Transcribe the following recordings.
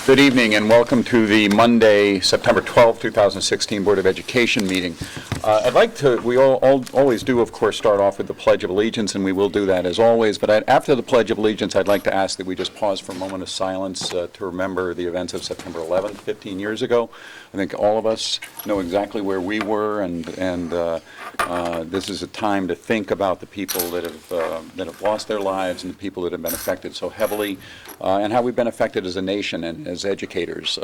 Good evening and welcome to the Monday, September 12, 2016 Board of Education meeting. We always do, of course, start off with the Pledge of Allegiance, and we will do that as always. But after the Pledge of Allegiance, I'd like to ask that we just pause for a moment of silence to remember the events of September 11th, 15 years ago. I think all of us know exactly where we were, and this is a time to think about the people that have lost their lives and the people that have been affected so heavily, and how we've been affected as a nation and as educators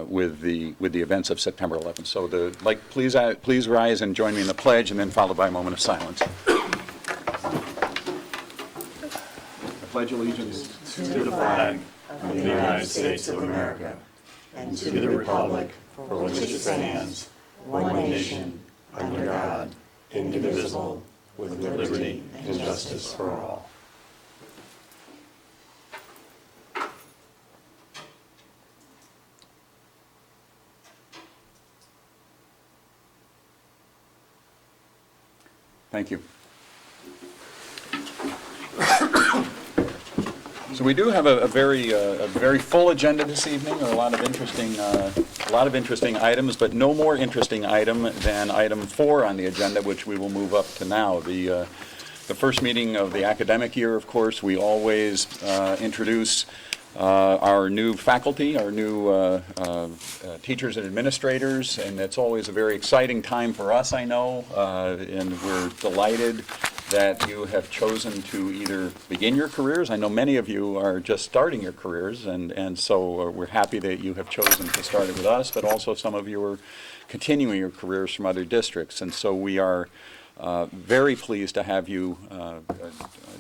with the events of September 11th. So, please rise and join me in the pledge, and then followed by a moment of silence. I pledge allegiance to the flag of the United States of America and to the republic for which it stands, one nation, under God, indivisible, with liberty and justice for all. Thank you. So we do have a very full agenda this evening. There are a lot of interesting items, but no more interesting item than item 4 on the agenda, which we will move up to now. The first meeting of the academic year, of course, we always introduce our new faculty, our new teachers and administrators, and it's always a very exciting time for us, I know, and we're delighted that you have chosen to either begin your careers. I know many of you are just starting your careers, and so we're happy that you have chosen to start it with us, but also some of you are continuing your careers from other districts, and so we are very pleased to have you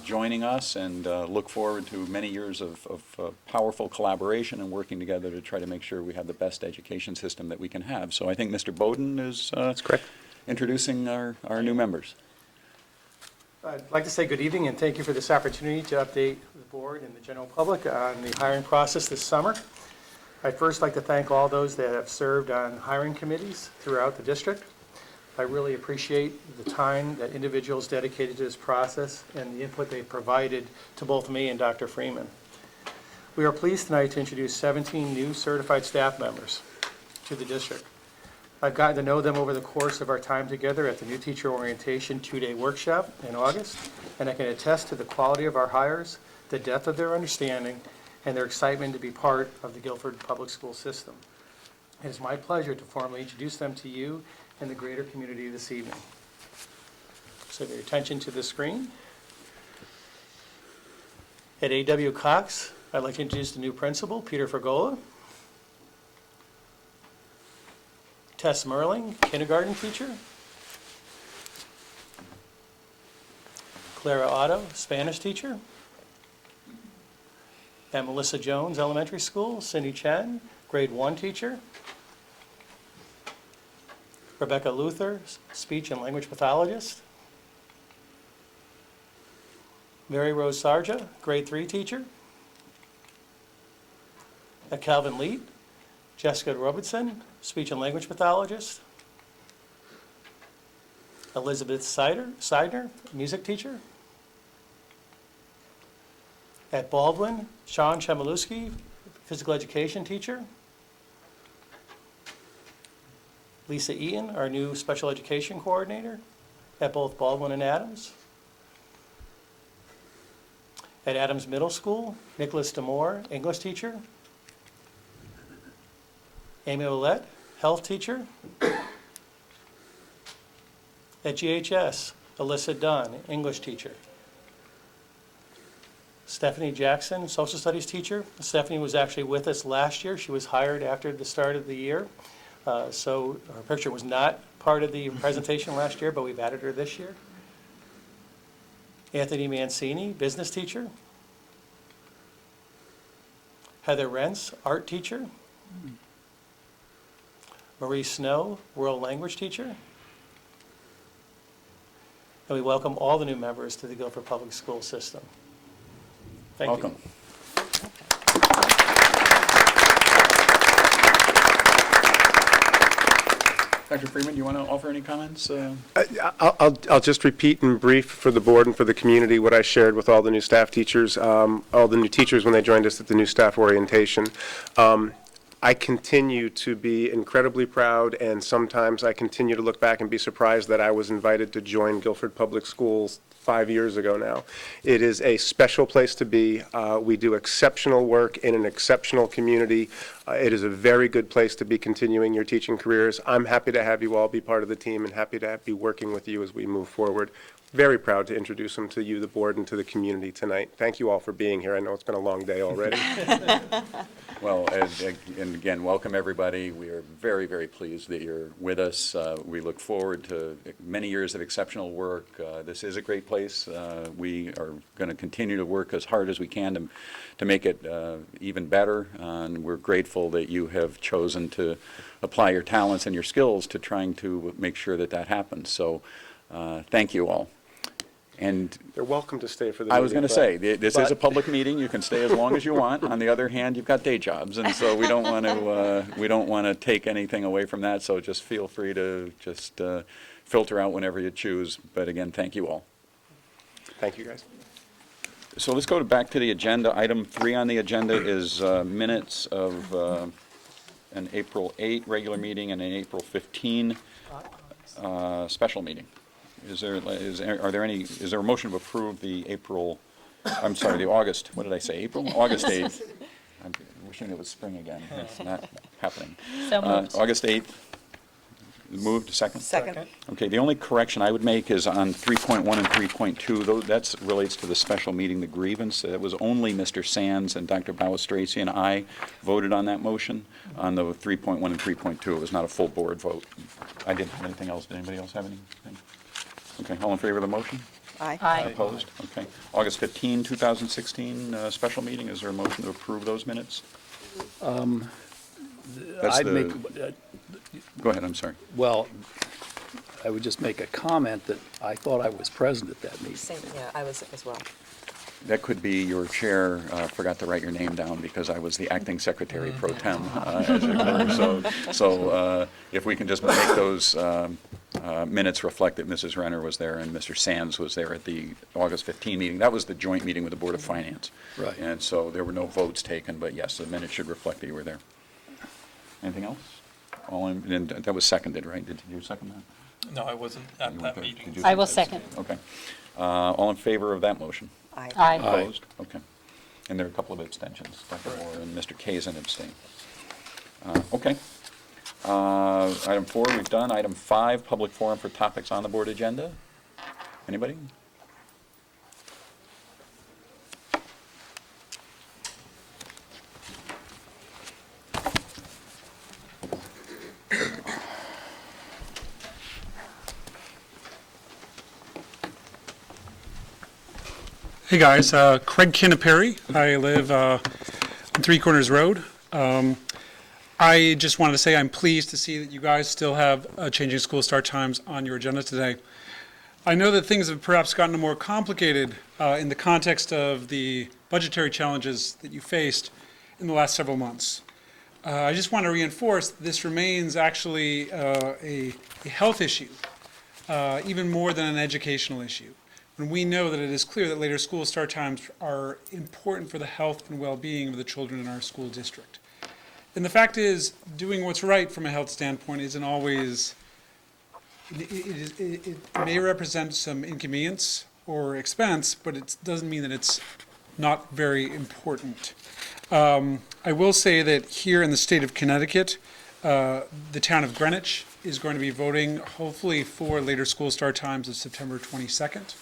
joining us, and look forward to many years of powerful collaboration and working together to try to make sure we have the best education system that we can have. So I think Mr. Bowden is That's correct. Introducing our new members. I'd like to say good evening and thank you for this opportunity to update the board and the general public on the hiring process this summer. I'd first like to thank all those that have served on hiring committees throughout the district. I really appreciate the time that individuals dedicated to this process and the input they provided to both me and Dr. Freeman. We are pleased tonight to introduce 17 new certified staff members to the district. I've gotten to know them over the course of our time together at the New Teacher Orientation 2-day workshop in August, and I can attest to the quality of our hires, the depth of their understanding, and their excitement to be part of the Guilford Public School system. It is my pleasure to formally introduce them to you and the greater community this evening. So your attention to the screen. At A.W. Cox, I'd like to introduce the new principal, Peter Fergola. Tess Merling, kindergarten teacher. Clara Otto, Spanish teacher. And Melissa Jones, elementary school. Cindy Chen, grade 1 teacher. Rebecca Luther, speech and language pathologist. Mary Rose Sarja, grade 3 teacher. Calvin Leet, Jessica Robertson, speech and language pathologist. Elizabeth Seidner, music teacher. At Baldwin, Sean Chmielewski, physical education teacher. Lisa Eaton, our new special education coordinator at both Baldwin and Adams. At Adams Middle School, Nicholas Demore, English teacher. Amy Ouellette, health teacher. At GHS, Alyssa Dunn, English teacher. Stephanie Jackson, social studies teacher. Stephanie was actually with us last year. She was hired after the start of the year. So her picture was not part of the presentation last year, but we've added her this year. Anthony Mancini, business teacher. Heather Rentz, art teacher. Marie Snow, world language teacher. And we welcome all the new members to the Guilford Public School system. Thank you. Welcome. Dr. Freeman, do you want to offer any comments? I'll just repeat in brief for the board and for the community what I shared with all the new staff teachers, all the new teachers when they joined us at the new staff orientation. I continue to be incredibly proud, and sometimes I continue to look back and be surprised that I was invited to join Guilford Public Schools 5 years ago now. It is a special place to be. We do exceptional work in an exceptional community. It is a very good place to be continuing your teaching careers. I'm happy to have you all be part of the team and happy to be working with you as we move forward. Very proud to introduce them to you, the board, and to the community tonight. Thank you all for being here. I know it's been a long day already. Well, and again, welcome everybody. We are very, very pleased that you're with us. We look forward to many years of exceptional work. This is a great place. We are going to continue to work as hard as we can to make it even better. And we're grateful that you have chosen to apply your talents and your skills to trying to make sure that that happens. So thank you all. And They're welcome to stay for the I meeting. was going to say, this is a public meeting. You can stay as long as you want. On the other hand, you've got day jobs, and so we don't want to take anything away from that. So just feel free to just filter out whenever you choose. But again, thank you all. Thank you, guys. So let's go back to the agenda. Item 3 on the agenda is minutes of an April 8 regular meeting and an April 15 special meeting. Is there a motion to approve the August, what did I say, August 8th. I'm wishing it was spring again. It's not happening. So moved. August 8th, moved, second? Second. Okay, the only correction I would make is on 3.1 and 3.2, that relates to the special meeting, the grievance. It was only Mr. Sands and Dr. Baustracy and I voted on that motion. On the 3.1 and 3.2, it was not a full board vote. I didn't have anything else. Did anybody else have anything? Okay, all in favor of the motion? Aye. Opposed? Okay. August 15, 2016, special meeting, is there a motion to approve those minutes? That's I'd make, Go ahead, I'm sorry. well, I would just make a comment that I thought I was present at that meeting. Same, yeah, I was as well. That could be your chair forgot to write your name down because I was the acting secretary pro tem, as it were. So if we can just make those minutes reflect that Mrs. Renner was there and Mr. Sands was there at the August 15 meeting. That was the joint meeting with the Board of Finance. Right. And so there were no votes taken, but yes, the minutes should reflect that you were there. Anything else? And that was seconded, right? Did you second that? No, I wasn't at that meeting. Did you I will second. Okay. All in favor of that motion? Aye. Aye. Opposed? Okay. And there are a couple of abstentions. Dr. Moore and Mr. Kazin abstained. Okay. Item 4 we've done. Item 5, public forum for topics on the board agenda. Anybody? Hey guys, Craig Kinnaperry. I live on Three Corners Road. I just wanted to say I'm pleased to see that you guys still have changing school start times on your agenda today. I know that things have perhaps gotten more complicated in the context of the budgetary challenges that you faced in the last several months. I just want to reinforce that this remains actually a health issue, even more than an educational issue. And we know that it is clear that later school start times are important for the health and well-being of the children in our school district. And the fact is, doing what's right from a health standpoint isn't always, it may represent some inconvenience or expense, but it doesn't mean that it's not very important. I will say that here in the state of Connecticut, the town of Greenwich is going to be voting, hopefully, for later school start times of September 22nd.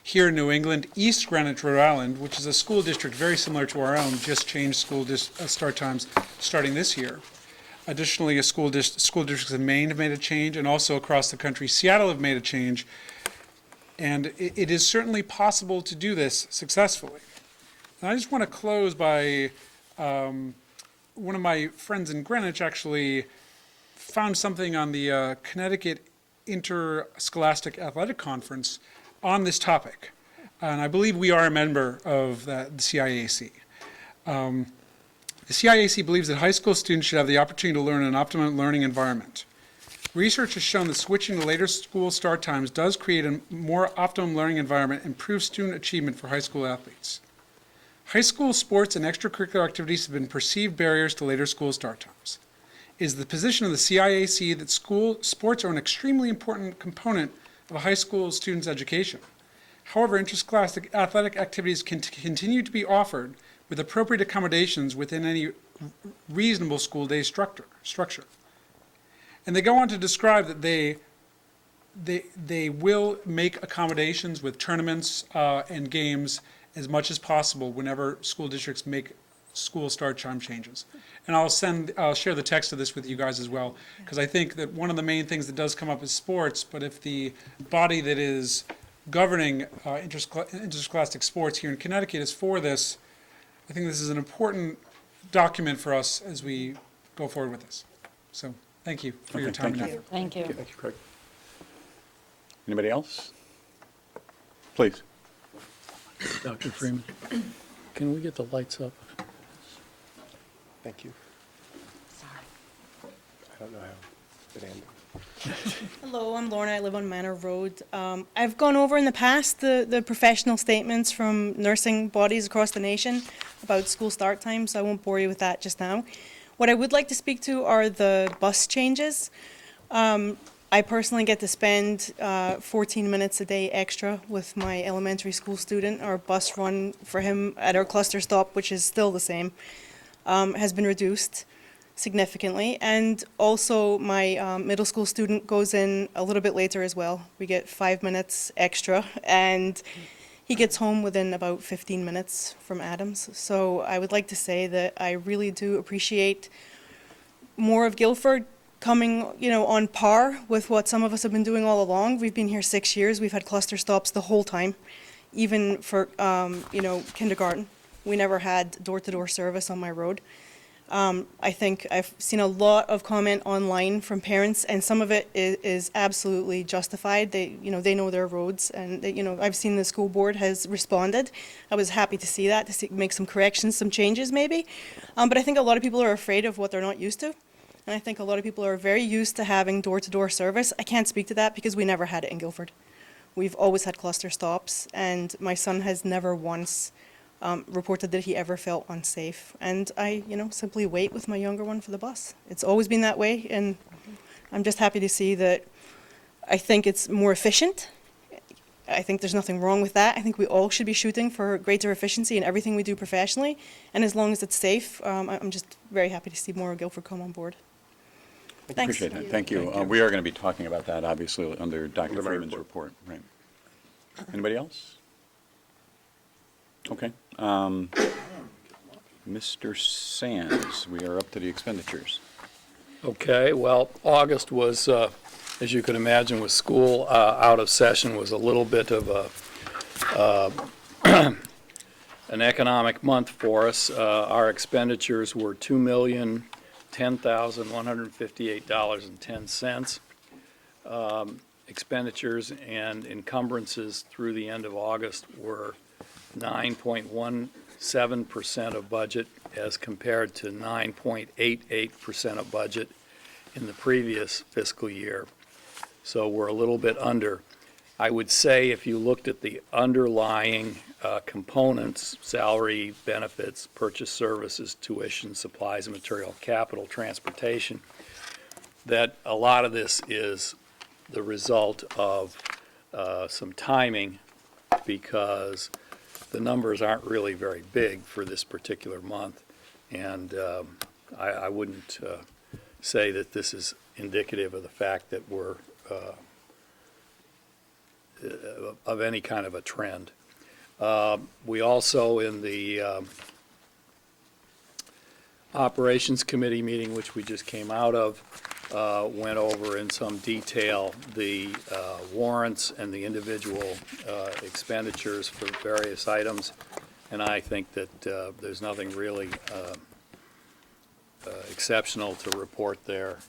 Here in New England, East Greenwich, Rhode Island, which is a school district very similar to our own, just changed school start times starting this year. Additionally, school districts in Maine have made a change, and also across the country, Seattle have made a change. And it is certainly possible to do this successfully. And I just want to close by, one of my friends in Greenwich actually found something on the Connecticut Interscholastic Athletic Conference on this topic, and I believe we are a member of the CIAC. The CIAC believes that high school students should have the opportunity to learn in an optimum learning environment. Research has shown that switching to later school start times does create a more optimum learning environment and improves student achievement for high school athletes. High school sports and extracurricular activities have been perceived barriers to later school start times. It is the position of the CIAC that school sports are an extremely important component of a high school student's education. However, interscholastic athletic activities can continue to be offered with appropriate accommodations within any reasonable school day structure. And they go on to describe that they will make accommodations with tournaments and games as much as possible whenever school districts make school start time changes. And I'll share the text of this with you guys as well, because I think that one of the main things that does come up is sports, but if the body that is governing interscholastic sports here in Connecticut is for this, I think this is an important document for us as we go forward with this. So thank you for your time and effort. Thank you. Thank you, Craig. Anybody else? Please. Dr. Freeman, can we get the lights up? Thank you. I don't know how it ended. Hello, I'm Lorna. I live on Manor Road. I've gone over in the past the professional statements from nursing bodies across the nation about school start times, so I won't bore you with that just now. What I would like to speak to are the bus changes. I personally get to spend 14 minutes a day extra with my elementary school student. Our bus run for him at our cluster stop, which is still the same, has been reduced significantly. And also my middle school student goes in a little bit later as well. We get 5 minutes extra, and he gets home within about 15 minutes from Adams. So I would like to say that I really do appreciate more of Guilford coming, on par with what some of us have been doing all along. We've been here 6 years. We've had cluster stops the whole time, even for, kindergarten. We never had door-to-door service on my road. I think I've seen a lot of comment online from parents, and some of it is absolutely justified. They know their roads, and I've seen the school board has responded. I was happy to see that, make some corrections, some changes maybe. But I think a lot of people are afraid of what they're not used to. And I think a lot of people are very used to having door-to-door service. I can't speak to that because we never had it in Guilford. We've always had cluster stops, and my son has never once reported that he ever felt unsafe. And I, simply wait with my younger one for the bus. It's always been that way, and I'm just happy to see that. I think it's more efficient. I think there's nothing wrong with that. I think we all should be shooting for greater efficiency in everything we do professionally, and as long as it's safe, I'm just very happy to see more of Guilford come on board. Thanks. Appreciate that. Thank you. We are going to be talking about that, obviously, under Dr. Freeman's report. Right. Anybody else? Okay. Mr. Sands, we are up to the expenditures. Okay, well, August was, as you can imagine, with school out of session, was a little bit of an economic month for us. Our expenditures were $2,10,158.10. Expenditures and encumbrances through the end of August were 9.17% of budget as compared to 9.88% of budget in the previous fiscal year. So we're a little bit under. I would say if you looked at the underlying components, salary, benefits, purchase services, tuition, supplies and material, capital, transportation, that a lot of this is the result of some timing, because the numbers aren't really very big for this particular month, and I wouldn't say that this is indicative of the fact that we're of any kind of a trend. We also, in the Operations Committee meeting, which we just came out of, went over in some detail the warrants and the individual expenditures for various items, and I think that there's nothing really exceptional to report there.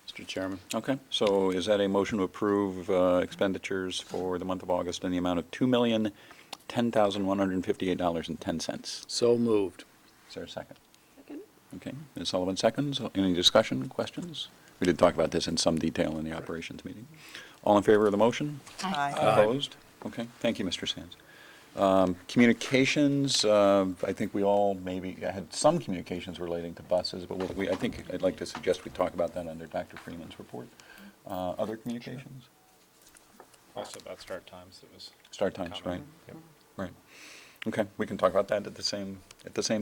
Mr. Chairman. Okay, so is that a motion to approve expenditures for the month of August in the amount of $2,010,158.10? So moved. Is there a second? Second. Okay, Ms. Sullivan seconds. Any discussion, questions? We did talk about this in some detail in the operations meeting. All in favor of the motion? Aye. Opposed? Okay, thank you, Mr. Sands. Communications, I think we all maybe had some communications relating to buses, but I think I'd like to suggest we talk about that under Dr. Freeman's report. Other communications? Also about start times, it was. Start times, right? Yep. Right. Okay, we can talk about that at the same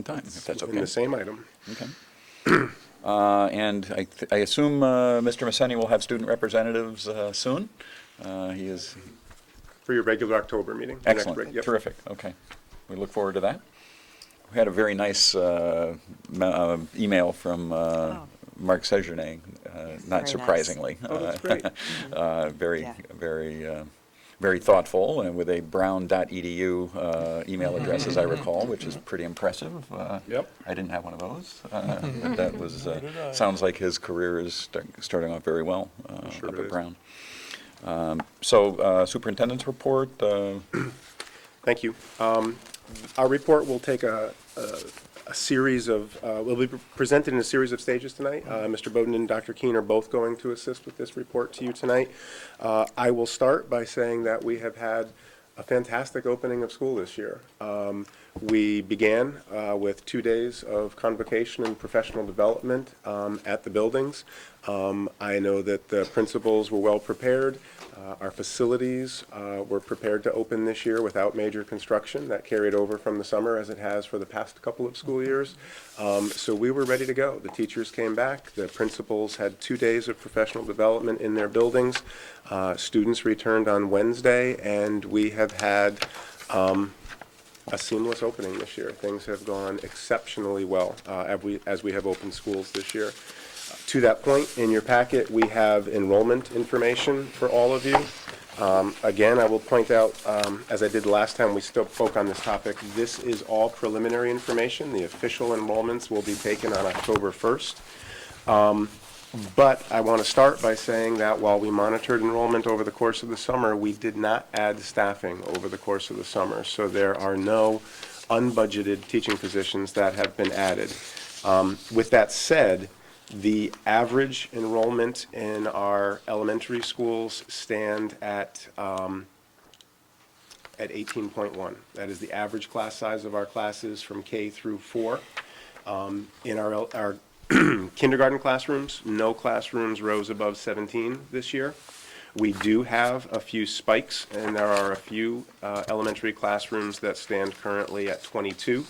time, if that's okay. In the same item. Okay. And I assume Mr. Messeni will have student representatives soon? He is For your regular October meeting. the next excellent, yep. terrific, okay. We look forward to that. We had a very nice email from Mark Sejourne, not nice. surprisingly. Oh, that's great. Very, Yeah. very thoughtful, and with a brown.edu email address, as I recall, which is pretty impressive. Yep. I didn't have one of those. But that was, sounds like his career is starting off very well Sure up it at is. Brown. So superintendent's report, Thank you. Our report will take a series of, will be presented in a series of stages tonight. Mr. Bowden and Dr. Keene are both going to assist with this report to you tonight. I will start by saying that we have had a fantastic opening of school this year. We began with 2 days of convocation and professional development at the buildings. I know that the principals were well prepared. Our facilities were prepared to open this year without major construction. That carried over from the summer as it has for the past couple of school years. So we were ready to go. The teachers came back. The principals had 2 days of professional development in their buildings. Students returned on Wednesday, and we have had a seamless opening this year. Things have gone exceptionally well as we have opened schools this year. To that point, in your packet, we have enrollment information for all of you. Again, I will point out, as I did last time we spoke on this topic, this is all preliminary information. The official enrollments will be taken on October 1st. But I want to start by saying that while we monitored enrollment over the course of the summer, we did not add staffing over the course of the summer. So there are no unbudgeted teaching positions that have been added. With that said, the average enrollment in our elementary schools stand at 18.1. That is the average class size of our classes from K through 4. In our kindergarten classrooms, no classrooms rose above 17 this year. We do have a few spikes, and there are a few elementary classrooms that stand currently at 22.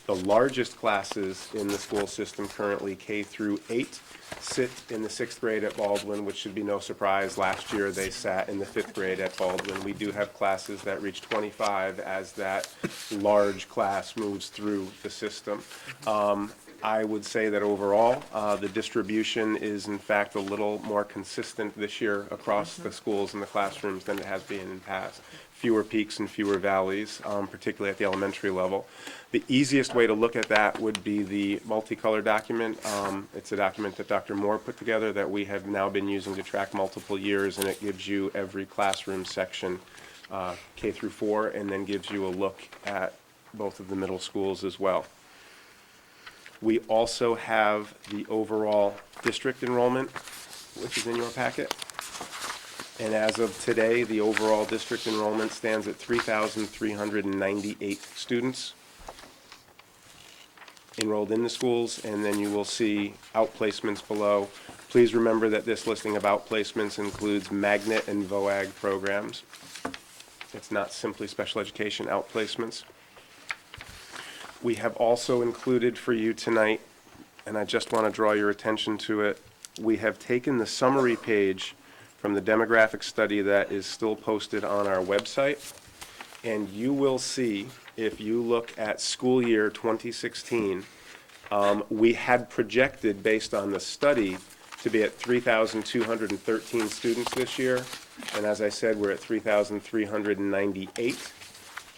The largest classes in the school system currently, K through 8, sit in the 6th grade at Baldwin, which should be no surprise. Last year they sat in the 5th grade at Baldwin. We do have classes that reach 25 as that large class moves through the system. I would say that overall, the distribution is in fact a little more consistent this year across the schools and the classrooms than it has been in the past. Fewer peaks and fewer valleys, particularly at the elementary level. The easiest way to look at that would be the multicolor document. It's a document that Dr. Moore put together that we have now been using to track multiple years, and it gives you every classroom section, K through 4, and then gives you a look at both of the middle schools as well. We also have the overall district enrollment, which is in your packet. And as of today, the overall district enrollment stands at 3,398 students enrolled in the schools, and then you will see outplacements below. Please remember that this listing of outplacements includes magnet and VOAG programs. It's not simply special education outplacements. We have also included for you tonight, and I just want to draw your attention to it, we have taken the summary page from the demographic study that is still posted on our website, and you will see, if you look at school year 2016, we had projected, based on the study, to be at 3,213 students this year, and as I said, we're at 3,398.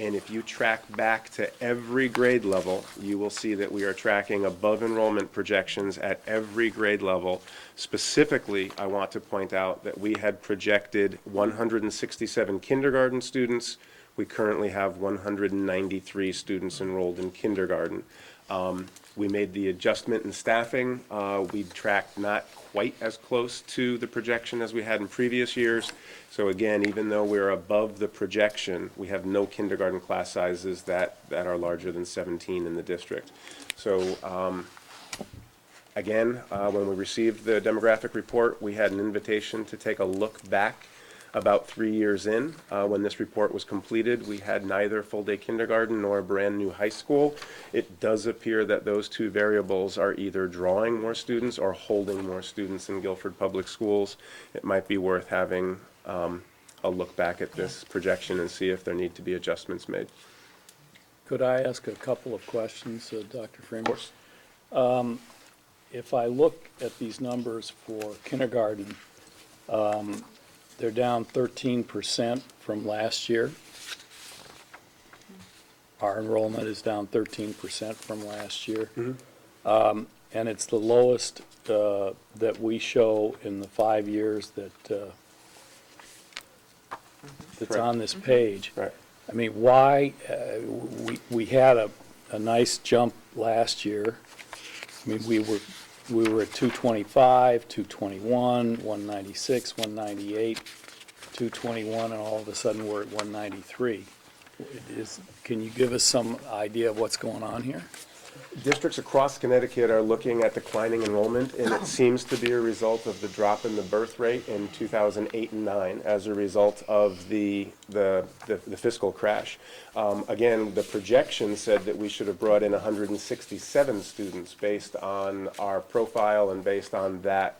And if you track back to every grade level, you will see that we are tracking above enrollment projections at every grade level. Specifically, I want to point out that we had projected 167 kindergarten students, We currently have 193 students enrolled in kindergarten. We made the adjustment in staffing. We tracked not quite as close to the projection as we had in previous years. So again, even though we're above the projection, we have no kindergarten class sizes that are larger than 17 in the district. So again, when we received the demographic report, we had an invitation to take a look back about 3 years in. When this report was completed, we had neither full-day kindergarten nor a brand-new high school. It does appear that those two variables are either drawing more students or holding more students in Guilford Public Schools. It might be worth having a look back at this projection and see if there need to be adjustments made. Could I ask a couple of questions, Dr. Freeman? Of course. If I look at these numbers for kindergarten, they're down 13% from last year. Our enrollment is down 13% from last year. And it's the lowest that we show in the 5 years that's on this page. Right. I mean, why, we had a nice jump last year. I mean, we were at 225, 221, 196, 198, 221, and all of a sudden we're at 193. Can you give us some idea of what's going on here? Districts across Connecticut are looking at declining enrollment, and it seems to be a result of the drop in the birth rate in 2008 and 9 as a result of the fiscal crash. Again, the projection said that we should have brought in 167 students based on our profile and based on that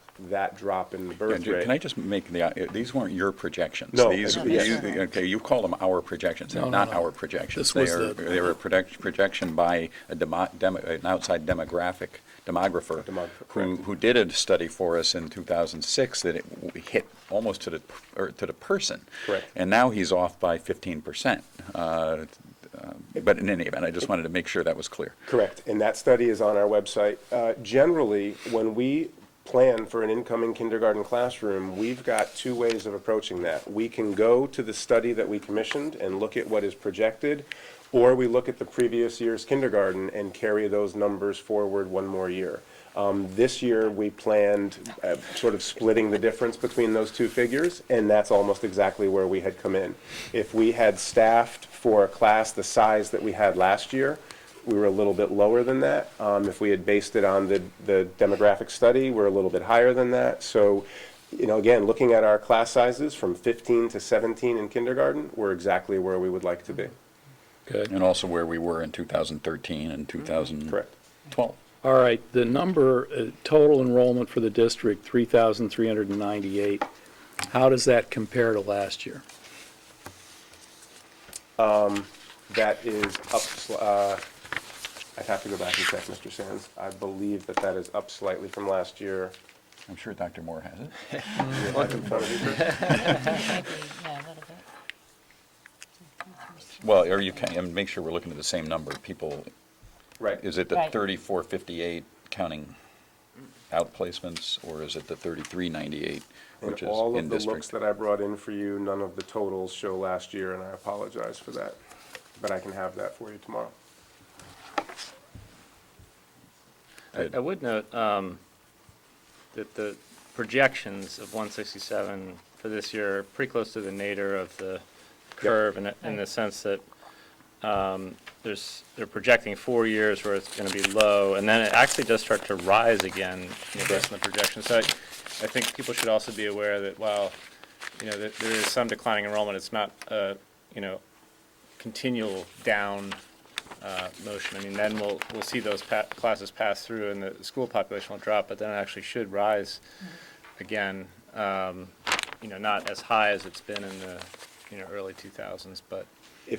drop in the birth rate. Can I just make these weren't your projections? No. Okay, you call them our projections. They're No, not no. our projections. This was They were a projection by an outside demographer who did a study for us in 2006 that it hit almost to the person. Correct. And now he's off by 15%. But in any event, I just wanted to make sure that was clear. Correct, and that study is on our website. Generally, when we plan for an incoming kindergarten classroom, we've got two ways of approaching that. We can go to the study that we commissioned and look at what is projected, or we look at the previous year's kindergarten and carry those numbers forward one more year. This year, we planned sort of splitting the difference between those two figures, and that's almost exactly where we had come in. If we had staffed for a class the size that we had last year, we were a little bit lower than that. If we had based it on the demographic study, we're a little bit higher than that. So, you know, again, looking at our class sizes from 15 to 17 in kindergarten, we're exactly where we would like to be. Good. And also where we were in 2013 and 2012. Correct. All right, the number, total enrollment for the district, 3,398. How does that compare to last year? That is up, I'd have to go back and check, Mr. Sands. I believe that is up slightly from last year. I'm sure Dr. Moore has it. You have it in front of you, Chris? Yeah, a little bit. Well, or you can, and make sure we're looking at the same number. People, Right. is it the Right. 3458 counting out placements, or is it the 3398, which And is all in of the looks district? that I brought in for you, none of the totals show last year, and I apologize for that. But I can have that for you tomorrow. I would note that the projections of 167 for this year are pretty close to the nadir of the curve in the sense that they're projecting 4 years where it's going to be low, and then it actually does start to rise again based on the projection. So I think people should also be aware that while there is some declining enrollment, it's not continual down motion. I mean, then we'll see those classes pass through and the school population will drop, but then it actually should rise again. Not as high as it's been in the early 2000s, but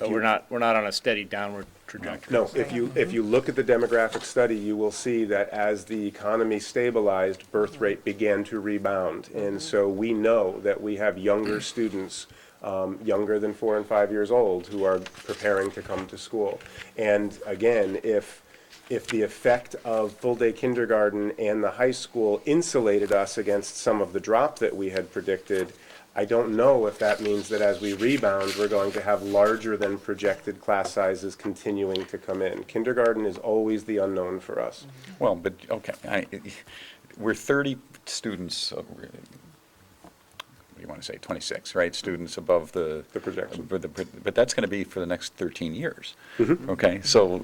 we're not on a steady downward trajectory. No, if you look at the demographic study, you will see that as the economy stabilized, birth rate began to rebound. And so we know that we have younger students, younger than 4 and 5 years old, who are preparing to come to school. And again, if the effect of full-day kindergarten and the high school insulated us against some of the drop that we had predicted, I don't know if that means that as we rebound, we're going to have larger than projected class sizes continuing to come in. Kindergarten is always the unknown for us. Well, but, okay, we're 30 students, what do you want to say, 26, right? Students above the projection. But that's going to be for the next 13 years. Okay, so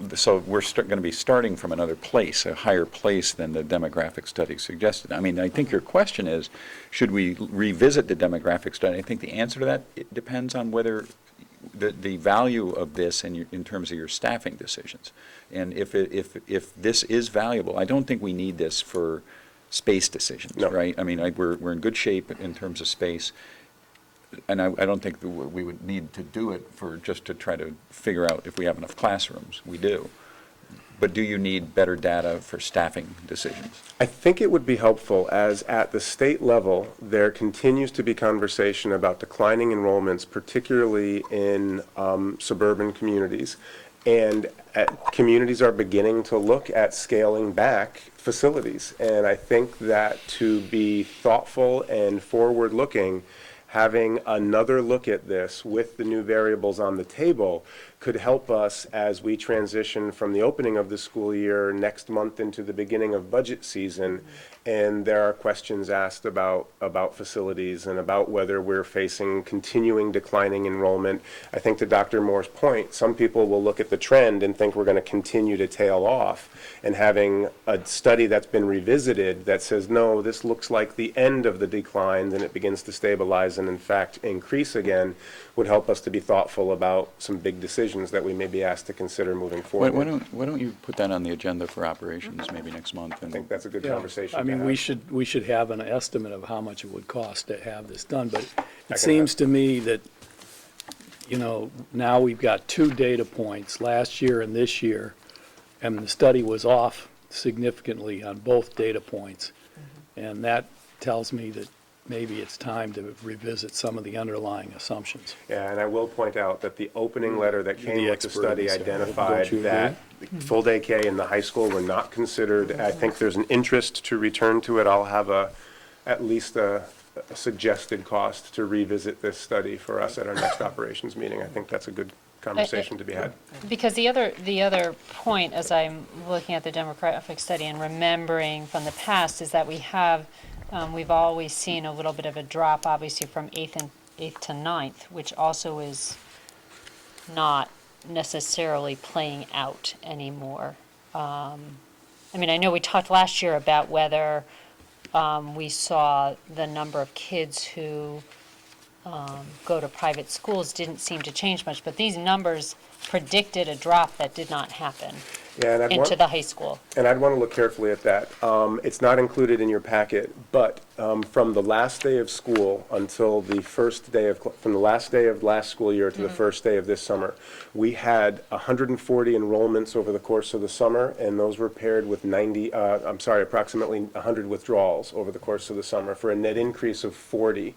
we're going to be starting from another place, a higher place than the demographic study suggested. I mean, I think your question is, should we revisit the demographic study? I think the answer to that, it depends on whether the value of this in terms of your staffing decisions. And if this is valuable, I don't think we need this for space decisions, No. right? I mean, we're in good shape in terms of space, and I don't think that we would need to do it just to try to figure out if we have enough classrooms. We do. But do you need better data for staffing decisions? I think it would be helpful as at the state level, there continues to be conversation about declining enrollments, particularly in suburban communities. And communities are beginning to look at scaling back facilities. And I think that to be thoughtful and forward-looking, having another look at this with the new variables on the table could help us as we transition from the opening of the school year next month into the beginning of budget season. And there are questions asked about facilities and about whether we're facing continuing declining enrollment. I think to Dr. Moore's point, some people will look at the trend and think we're going to continue to tail off. And having a study that's been revisited that says, no, this looks like the end of the decline, and it begins to stabilize and in fact increase again, would help us to be thoughtful about some big decisions that we may be asked to consider moving forward. Why don't you put that on the agenda for operations maybe next month? I think that's a good Yeah, conversation I to mean, have. we should have an estimate of how much it would cost to have this done, but can it seems to me that, now we've got 2 data points, last year and this year, and the study was off significantly on both data points. And that tells me that maybe it's time to revisit some of the underlying assumptions. Yeah, and I will point out that the opening letter that came the with the expert study in this area. identified Don't you that full-day K in the high school were not considered. I think there's an interest to return to it. I'll have at least a suggested cost to revisit this study for us at our next operations meeting. I think that's a good conversation to be had. Because the other point, as I'm looking at the demographic study and remembering from the past, is that we've always seen a little bit of a drop, obviously, from eighth to ninth, which also is not necessarily playing out anymore. I mean, I know we talked last year about whether we saw the number of kids who go to private schools didn't seem to change much, but these numbers predicted a drop that did not happen Yeah, and into the high school. And I'd want to look carefully at that. It's not included in your packet, but from the last day of school until the first day from the last day of last school year to the first day of this summer, we had 140 enrollments over the course of the summer, and those were paired with approximately 100 withdrawals over the course of the summer for a net increase of 40.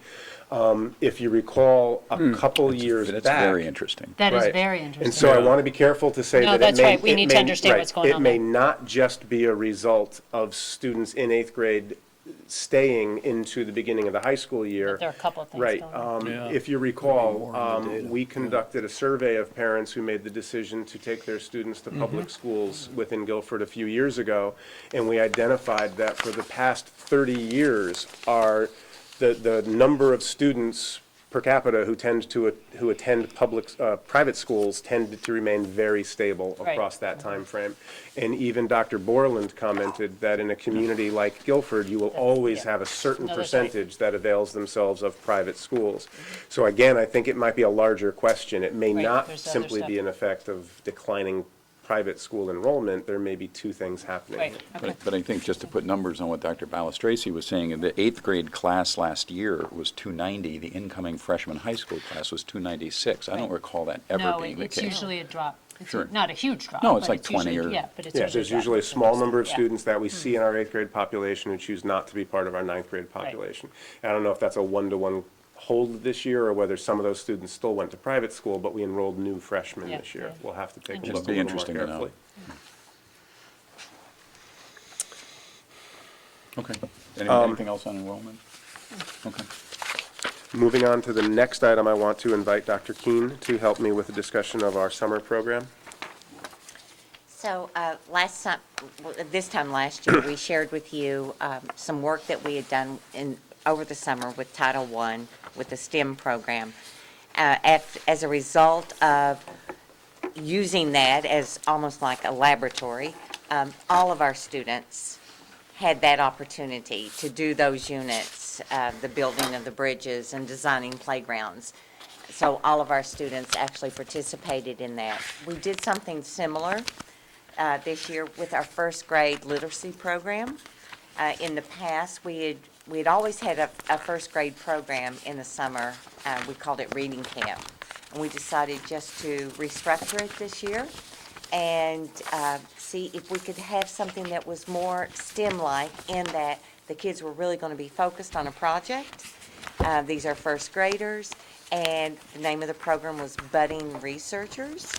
If you recall, a couple years back. That's very interesting. That is Right. very interesting. And so I want to be careful to say No, that that's it may. right. We need to understand what's going on It may there. not just be a result of students in 8th grade staying into the beginning of the high school year. There are a couple of things Right. going on. Yeah. If you more recall, on the data. we conducted a survey of parents who made the decision to take their students to public schools within Guilford a few years ago, and we identified that for the past 30 years, the number of students per capita who attend private schools tended to remain very stable Right. across that time frame. And even Dr. Borland commented that in a community like Guilford, you will always yeah. have a certain No, that's right. percentage that avails themselves of private schools. So again, I think it might be a larger question. It may Right, not there's other simply stuff. be an effect of declining private school enrollment. There may be 2 things happening. Right, okay. But I think just to put numbers on what Dr. Balistraci was saying, the 8th grade class last year was 290. The incoming freshman high school class was 296. I don't Right. recall that ever No, being the it's case. usually a drop. It's Sure. not a huge drop. No, it's but like 20 usually- or- Yeah, but it's Yeah, usually there's usually a small number of Yeah. students that we see in our 8th grade population who choose not to be part of our 9th grade population. I don't know if that's a 1-to-1 hold this year or whether some of those students still went to private school, but we enrolled new freshmen Yeah, this year. yeah. We'll have to take a Interesting. look It'd a be little more interesting to know. carefully. Okay. Anything else on enrollment? Okay. Moving on to the next item, I want to invite Dr. Keene to help me with a discussion of our summer program. So last time, this time last year, we shared with you some work that we had done over the summer with Title I, with the STEM program. As a result of using that as almost like a laboratory, all of our students had that opportunity to do those units, the building of the bridges and designing playgrounds. So all of our students actually participated in that. We did something similar this year with our first grade literacy program. In the past, we had always had a first grade program in the summer. We called it Reading Camp. And we decided just to restructure it this year and see if we could have something that was more STEM-like, in that the kids were really going to be focused on a project. These are first graders, and the name of the program was Budding Researchers.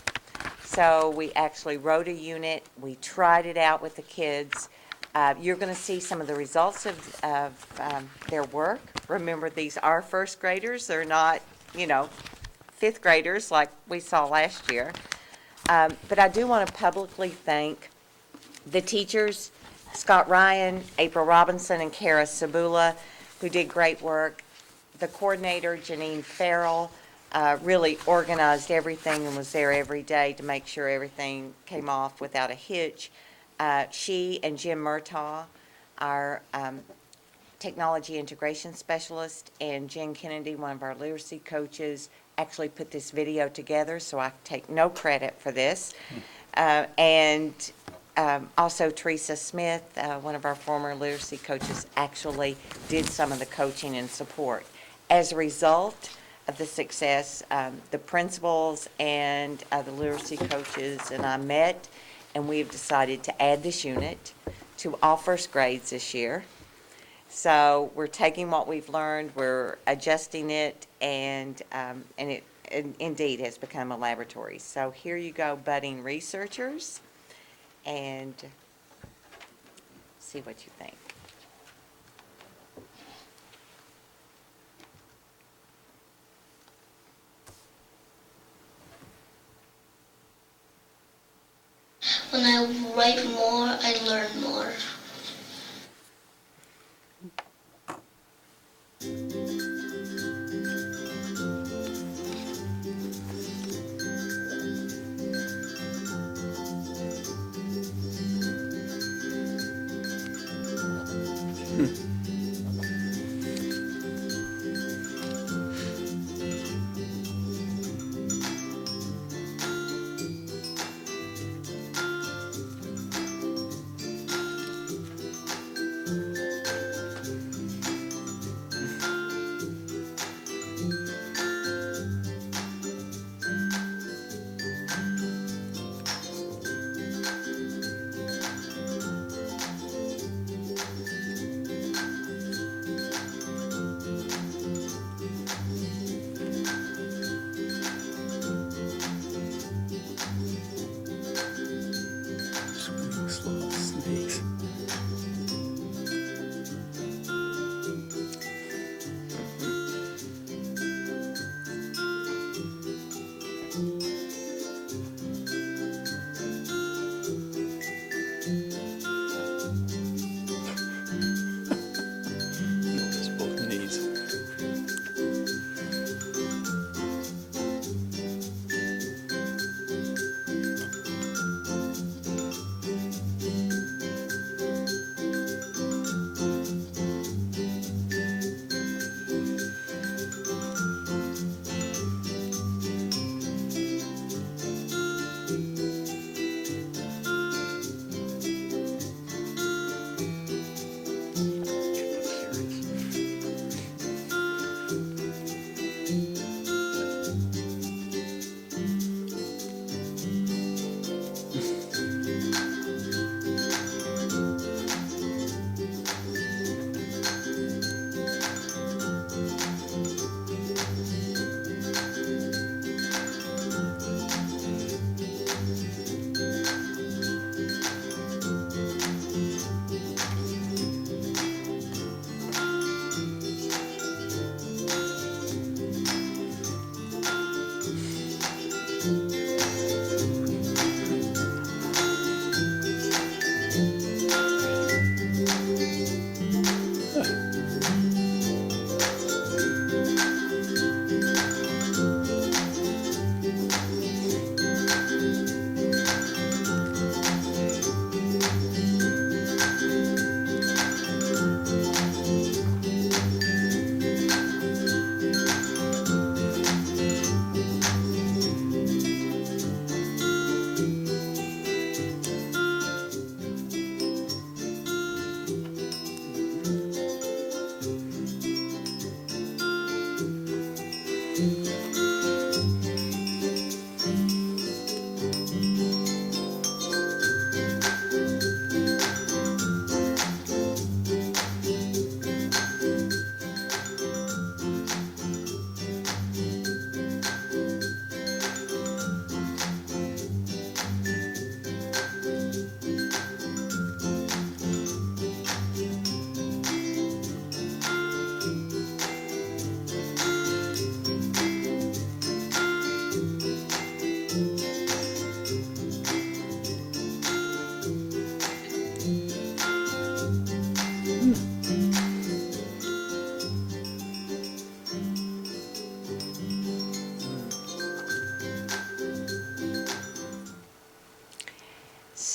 So we actually wrote a unit, we tried it out with the kids. You're going to see some of the results of their work. Remember, these are first graders, they're not, fifth graders like we saw last year. But I do want to publicly thank the teachers, Scott Ryan, April Robinson, and Kara Sabula, who did great work. The coordinator, Janine Farrell, really organized everything and was there every day to make sure everything came off without a hitch. She and Jim Murtaugh, our technology integration specialist, and Jen Kennedy, one of our literacy coaches, actually put this video together, so I take no credit for this. And also Teresa Smith, one of our former literacy coaches, actually did some of the coaching and support. As a result of the success, the principals and the literacy coaches and I met, and we've decided to add this unit to all first grades this year. So we're taking what we've learned, we're adjusting it, and it indeed has become a laboratory. So here you go, Budding Researchers, and see what you think. When I write more, I learn more.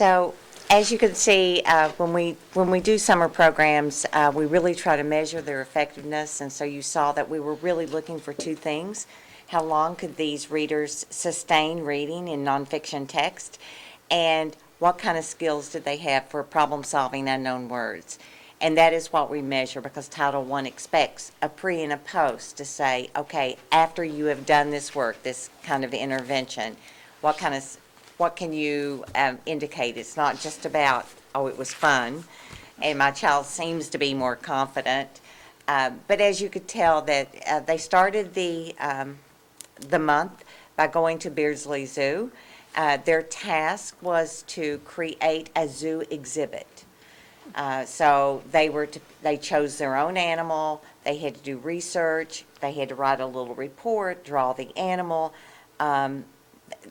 So, as you can see, when we do summer programs, we really try to measure their effectiveness, and so you saw that we were really looking for two things. How long could these readers sustain reading in nonfiction text, and what kind of skills did they have for problem-solving unknown words? And that is what we measure, because Title I expects a pre and a post to say, okay, after you have done this work, this kind of intervention, what can you indicate? It's not just about, oh, it was fun, and my child seems to be more confident. But as you could tell, that they started the month by going to Beardsley Zoo. Their task was to create a zoo exhibit. So they chose their own animal, they had to do research, they had to write a little report, draw the animal,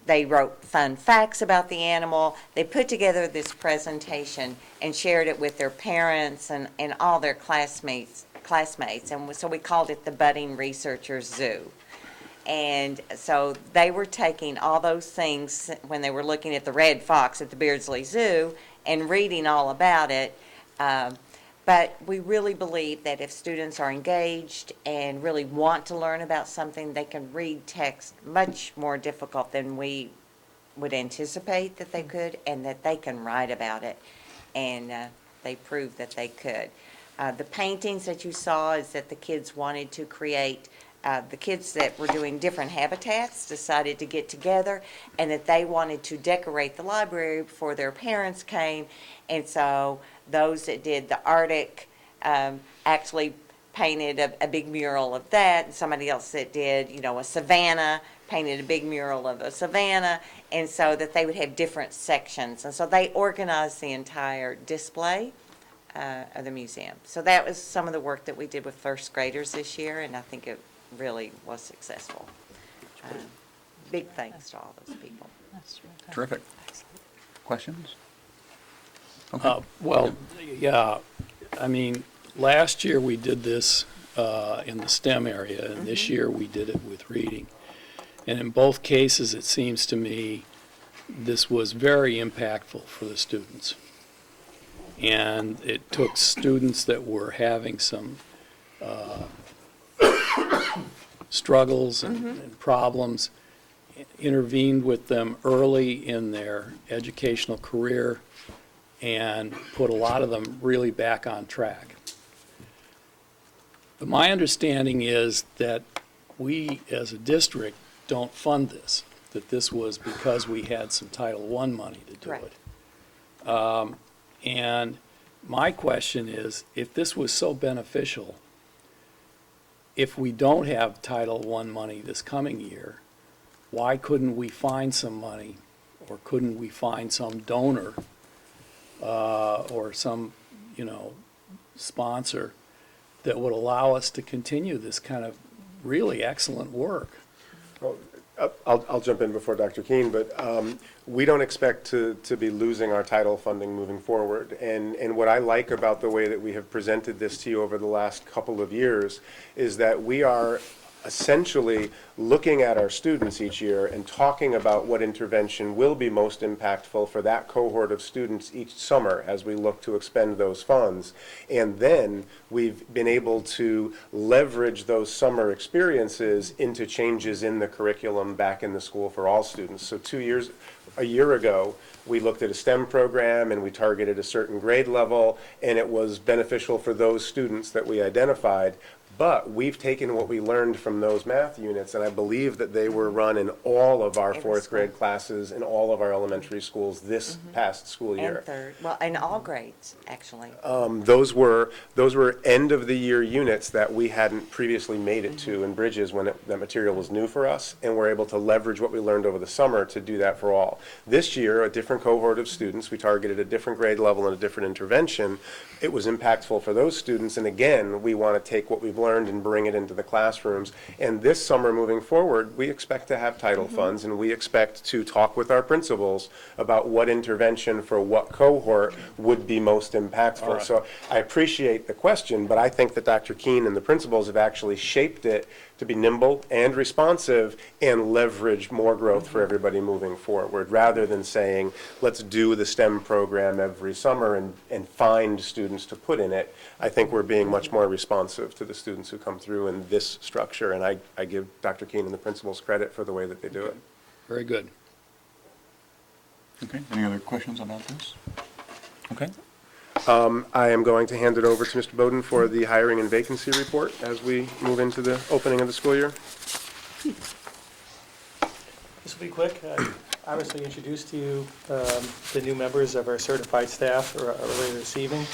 they wrote fun facts about the animal. They put together this presentation and shared it with their parents and all their classmates, and so we called it the Budding Researchers Zoo. And so they were taking all those things when they were looking at the red fox at the Beardsley Zoo and reading all about it. But we really believe that if students are engaged and really want to learn about something, they can read text much more difficult than we would anticipate that they could, and that they can write about it. And they proved that they could. The paintings that you saw is that the kids wanted to create. The kids that were doing different habitats decided to get together, and that they wanted to decorate the library before their parents came. And so those that did the Arctic actually painted a big mural of that, and somebody else that did, a savanna painted a big mural of a savanna, and so that they would have different sections. And so they organized the entire display of the museum. So that was some of the work that we did with first graders this year, and I think it really was successful. Big thanks to all those people. That's really good. Terrific. Questions? Well, yeah, I mean, last year we did this in the STEM area, and this year we did it with reading. And in both cases, it seems to me, this was very impactful for the students. And it took students that were having some struggles and problems, intervened with them early in their educational career, and put a lot of them really back on track. But my understanding is that we, as a district, don't fund this, that this was because we had some Title I money to do Right. it. And my question is, if this was so beneficial, if we don't have Title I money this coming year, why couldn't we find some money, or couldn't we find some donor or some, sponsor that would allow us to continue this kind of really excellent work? Well, I'll jump in before Dr. Keene, but we don't expect to be losing our title funding moving forward. And what I like about the way that we have presented this to you over the last couple of years is that we are essentially looking at our students each year and talking about what intervention will be most impactful for that cohort of students each summer as we look to expend those funds. And then we've been able to leverage those summer experiences into changes in the curriculum back in the school for all students. So a year ago, we looked at a STEM program and we targeted a certain grade level, and it was beneficial for those students that we identified. But we've taken what we learned from those math units, and I believe that they were run in all of our fourth grade classes in all of our elementary schools this past school year. And third, well, in all grades, actually. Those were end of the year units that we hadn't previously made it to in Bridges when that material was new for us, and we're able to leverage what we learned over the summer to do that for all. This year, a different cohort of students, we targeted a different grade level and a different intervention. It was impactful for those students, and again, we want to take what we've learned learned and bring it into the classrooms. And this summer moving forward, we expect to have title funds, and we expect to talk with our principals about what intervention for what cohort would be most impactful. So I appreciate the question, but I think that Dr. Keene and the principals have actually shaped it to be nimble and responsive and leverage more growth for everybody moving forward, rather than saying, let's do the STEM program every summer and find students to put in it. I think we're being much more responsive to the students who come through in this structure, and I give Dr. Keene and the principals credit for the way that they do it. Very good. Okay, any other questions about this? Okay. I am going to hand it over to Mr. Bowden for the hiring and vacancy report as we move into the opening of the school year. This will be quick. I obviously introduced to you the new members of our certified staff earlier this evening.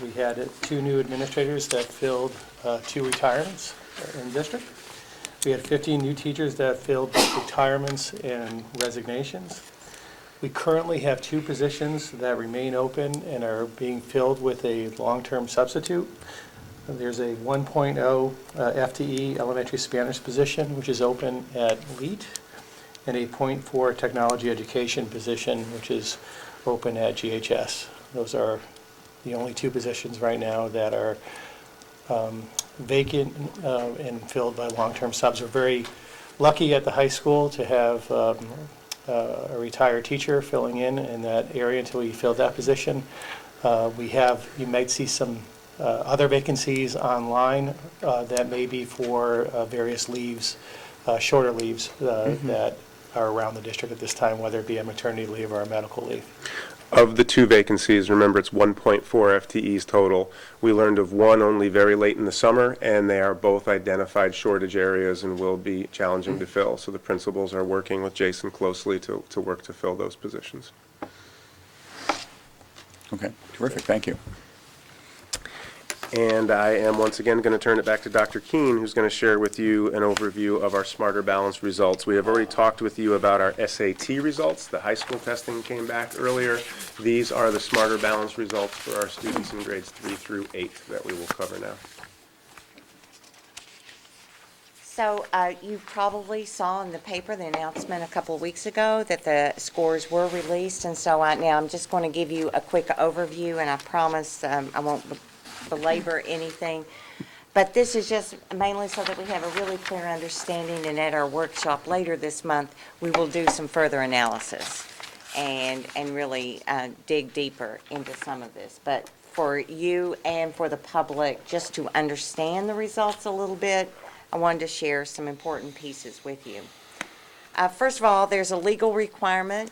We had 2 new administrators that filled 2 retirements in district. We had 15 new teachers that filled both retirements and resignations. We currently have 2 positions that remain open and are being filled with a long-term substitute. There's a 1.0 FTE elementary Spanish position, which is open at LEAT, and a 0.4 technology education position, which is open at GHS. Those are the only 2 positions right now that are vacant and filled by long-term subs. We're very lucky at the high school to have a retired teacher filling in that area until we fill that position. You might see some other vacancies online that may be for various leaves, shorter leaves that are around the district at this time, whether it be a maternity leave or a medical leave. Of the 2 vacancies, remember it's 1.4 FTEs total. We learned of 1 only very late in the summer, and they are both identified shortage areas and will be challenging to fill. So the principals are working with Jason closely to work to fill those positions. Okay, terrific, thank you. And I am once again going to turn it back to Dr. Keene, who's going to share with you an overview of our Smarter Balanced results. We have already talked with you about our SAT results. The high school testing came back earlier. These are the Smarter Balanced results for our students in grades 3 through 8 that we will cover now. So you probably saw in the paper the announcement a couple of weeks ago that the scores were released, and so now I'm just going to give you a quick overview, and I promise I won't belabor anything. But this is just mainly so that we have a really clear understanding, and at our workshop later this month, we will do some further analysis and really dig deeper into some of this. But for you and for the public, just to understand the results a little bit, I wanted to share some important pieces with you. First of all, there's a legal requirement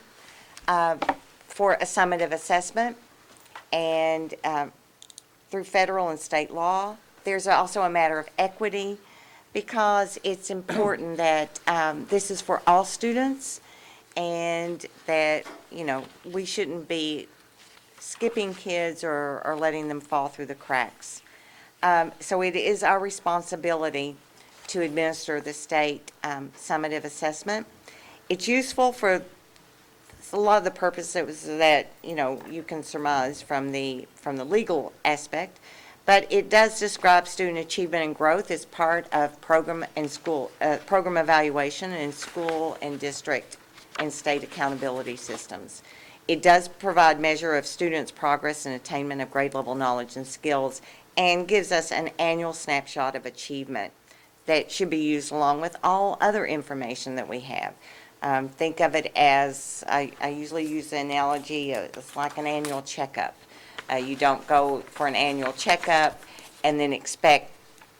for a summative assessment, and through federal and state law. There's also a matter of equity, because it's important that this is for all students, and that, we shouldn't be skipping kids or letting them fall through the cracks. So it is our responsibility to administer the state summative assessment. It's useful for a lot of the purposes that you can surmise from the legal aspect, but it does describe student achievement and growth as part of program evaluation in school and district and state accountability systems. It does provide measure of students' progress and attainment of grade level knowledge and skills, and gives us an annual snapshot of achievement that should be used along with all other information that we have. Think of it as, I usually use the analogy, it's like an annual checkup. You don't go for an annual checkup and then expect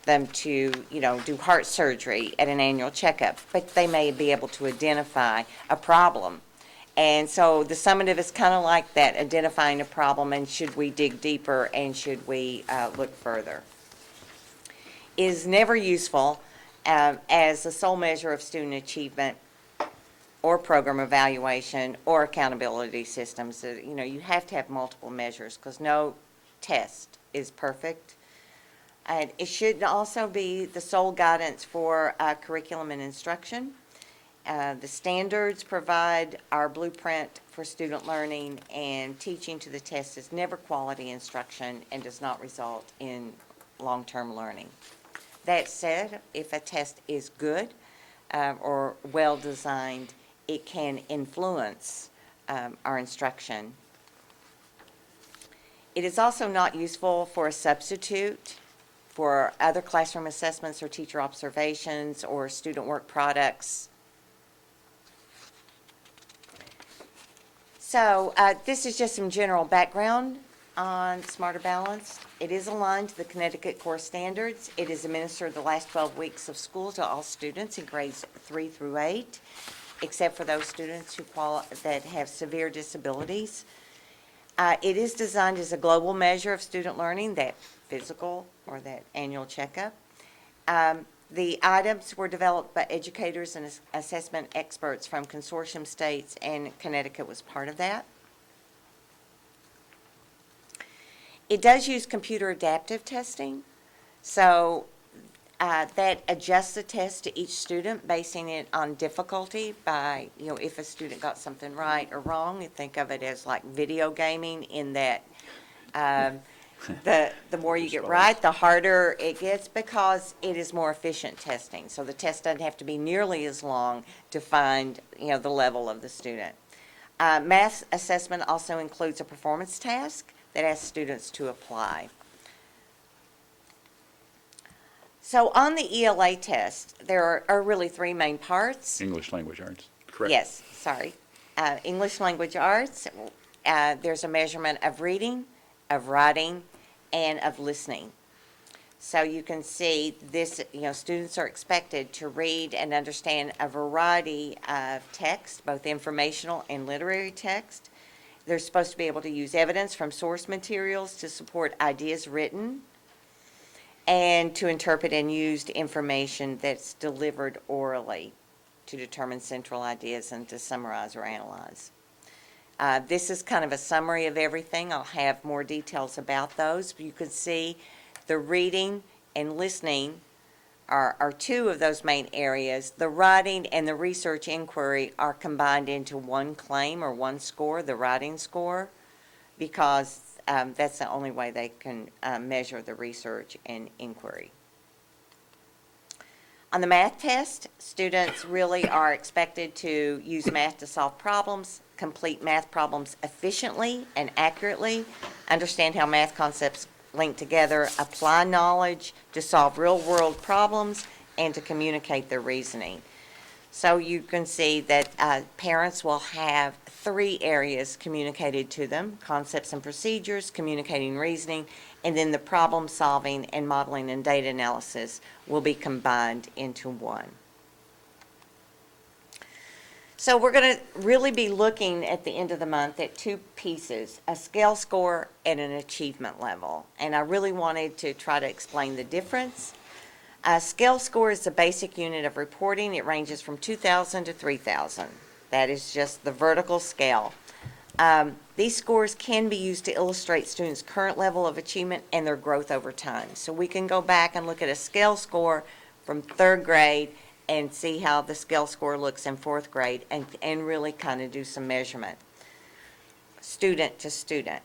them to, do heart surgery at an annual checkup, but they may be able to identify a problem. And so the summative is kind of like that, identifying a problem, and should we dig deeper, and should we look further. Is never useful as the sole measure of student achievement or program evaluation or accountability systems. You have to have multiple measures, because no test is perfect. And it should also be the sole guidance for curriculum and instruction. The standards provide our blueprint for student learning, and teaching to the test is never quality instruction and does not result in long-term learning. That said, if a test is good or well-designed, it can influence our instruction. It is also not useful for a substitute for other classroom assessments or teacher observations or student work products. So this is just some general background on Smarter Balanced. It is aligned to the Connecticut Core Standards. It is administered the last 12 weeks of school to all students in grades 3 through 8, except for those students who that have severe disabilities. It is designed as a global measure of student learning, that physical or that annual checkup. The items were developed by educators and assessment experts from consortium states, and Connecticut was part of that. It does use computer adaptive testing, so that adjusts the test to each student, basing it on difficulty by, if a student got something right or wrong. You think of it as like video gaming, in that the more you get right, the harder it gets, because it is more efficient testing. So the test doesn't have to be nearly as long to find, the level of the student. Math assessment also includes a performance task that asks students to apply. So on the ELA test, there are really three main parts. English language arts. Correct. Yes, sorry. English language arts, there's a measurement of reading, of writing, and of listening. So you can see this, students are expected to read and understand a variety of text, both informational and literary text. They're supposed to be able to use evidence from source materials to support ideas written, and to interpret and use information that's delivered orally to determine central ideas and to summarize or analyze. This is kind of a summary of everything. I'll have more details about those. But you can see the reading and listening are two of those main areas. The writing and the research inquiry are combined into one claim or one score, the writing score, because that's the only way they can measure the research and inquiry. On the math test, students really are expected to use math to solve problems, complete math problems efficiently and accurately, understand how math concepts link together, apply knowledge to solve real-world problems, and to communicate their reasoning. So you can see that parents will have three areas communicated to them: concepts and procedures, communicating reasoning, and then the problem solving and modeling and data analysis will be combined into one. So we're going to really be looking at the end of the month at two pieces: a scale score and an achievement level. And I really wanted to try to explain the difference. A scale score is the basic unit of reporting. It ranges from 2,000 to 3,000. That is just the vertical scale. These scores can be used to illustrate students' current level of achievement and their growth over time. So we can go back and look at a scale score from third grade and see how the scale score looks in fourth grade, and really kind of do some measurement, student to student.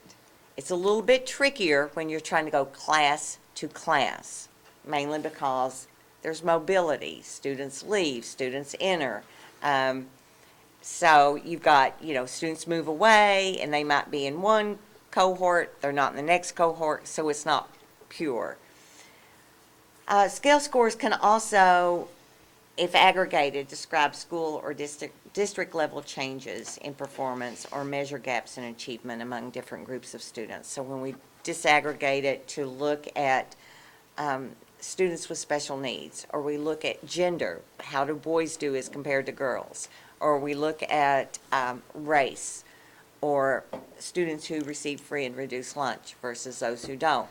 It's a little bit trickier when you're trying to go class to class, mainly because there's mobility. Students leave, students enter. So you've got, students move away, and they might be in one cohort, they're not in the next cohort, so it's not pure. Scale scores can also, if aggregated, describe school or district level changes in performance or measure gaps in achievement among different groups of students. So when we disaggregate it to look at students with special needs, or we look at gender, how do boys do as compared to girls, or we look at race, or students who receive free and reduced lunch versus those who don't.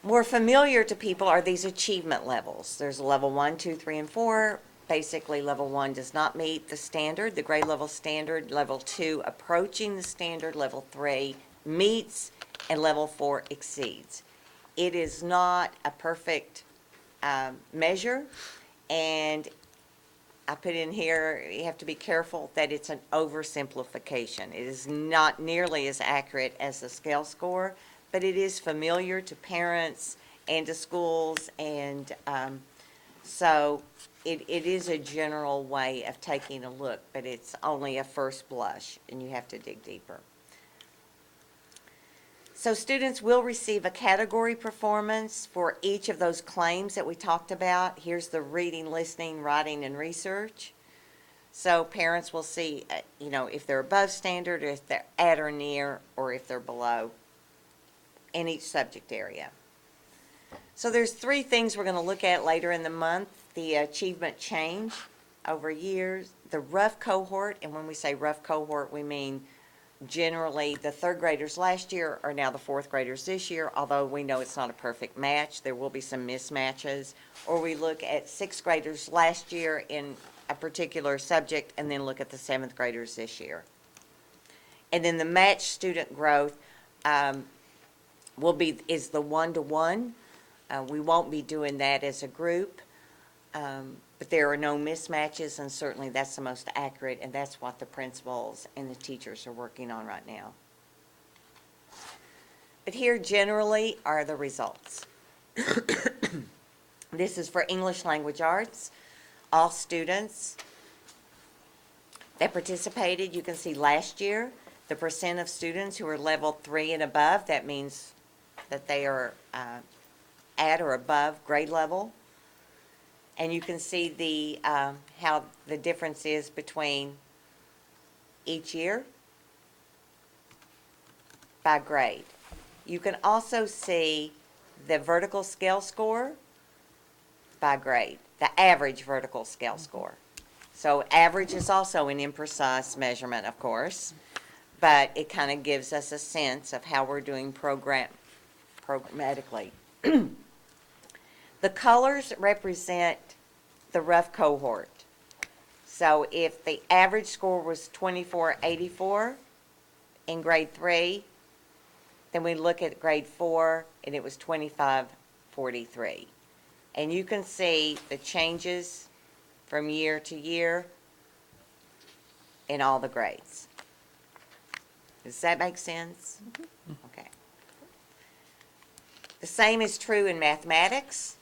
More familiar to people are these achievement levels. There's level 1, 2, 3, and 4. Basically, level 1 does not meet the standard, the grade level standard. Level 2 approaching the standard. Level 3 meets, and level 4 exceeds. It is not a perfect measure, and I put in here, you have to be careful that it's an oversimplification. It is not nearly as accurate as the scale score, but it is familiar to parents and to schools, and so it is a general way of taking a look, but it's only a first blush, and you have to dig deeper. So students will receive a category performance for each of those claims that we talked about. Here's the reading, listening, writing, and research. So parents will see, if they're above standard, or if they're at or near, or if they're below in each subject area. So there's 3 things we're going to look at later in the month: the achievement change over years, the rough cohort, and when we say rough cohort, we mean generally the 3rd graders last year are now the 4th graders this year, although we know it's not a perfect match. There will be some mismatches. Or we look at 6th graders last year in a particular subject and then look at the 7th graders this year. And then the matched student growth is the 1-to-1. We won't be doing that as a group, but there are no mismatches, and certainly that's the most accurate, and that's what the principals and the teachers are working on right now. But here generally are the results. This is for English Language Arts. All students that participated, you can see last year, the percent of students who are level 3 and above, that means that they are at or above grade level. And you can see the how the difference is between each year by grade. You can also see the vertical scale score by grade, the average vertical scale score. So average is also an imprecise measurement, of course, but it kind of gives us a sense of how we're doing programmatically. The colors represent the rough cohort. So if the average score was 2484 in grade 3, then we look at grade 4 and it was 2543. And you can see the changes from year to year in all the grades. Does that make sense? Okay. The same is true in mathematics.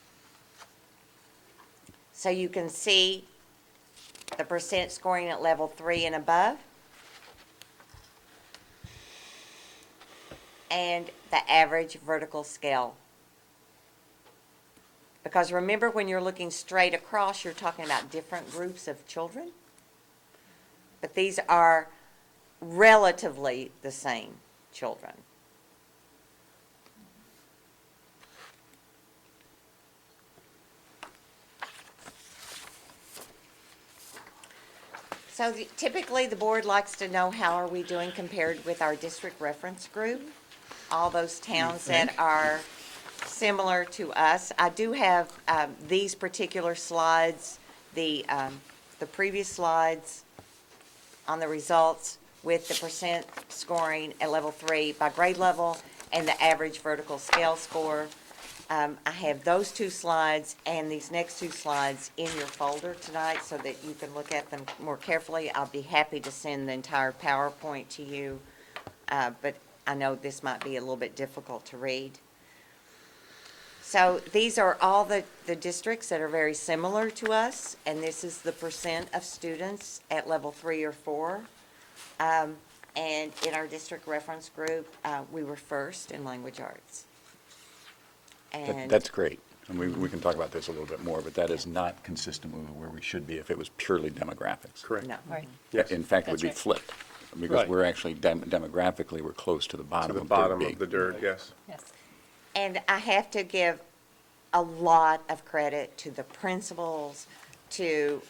So you can see the percent scoring at level 3 and above, and the average vertical scale. Because remember, when you're looking straight across, you're talking about different groups of children. But these are relatively the same children. So typically the board likes to know how are we doing compared with our district reference group, all those towns that are similar to us. I do have these particular slides, the previous slides on the results with the percent scoring at level 3 by grade level and the average vertical scale score. I have those 2 slides and these next 2 slides in your folder tonight so that you can look at them more carefully. I'll be happy to send the entire PowerPoint to you, but I know this might be a little bit difficult to read. So these are all the districts that are very similar to us, and this is the percent of students at level 3 or 4. And in our district reference group, we were first in language arts. And That's great. And we can talk about this a little bit more, but that is not consistent with where we should be if it was purely demographics. Correct. no. Right. Yes. In fact, it would be That's flipped, because Right. we're actually demographically, we're close to the To bottom the of bottom Dirt of the B. dirt, yes. Yes. And I have to give a lot of credit to the principals, to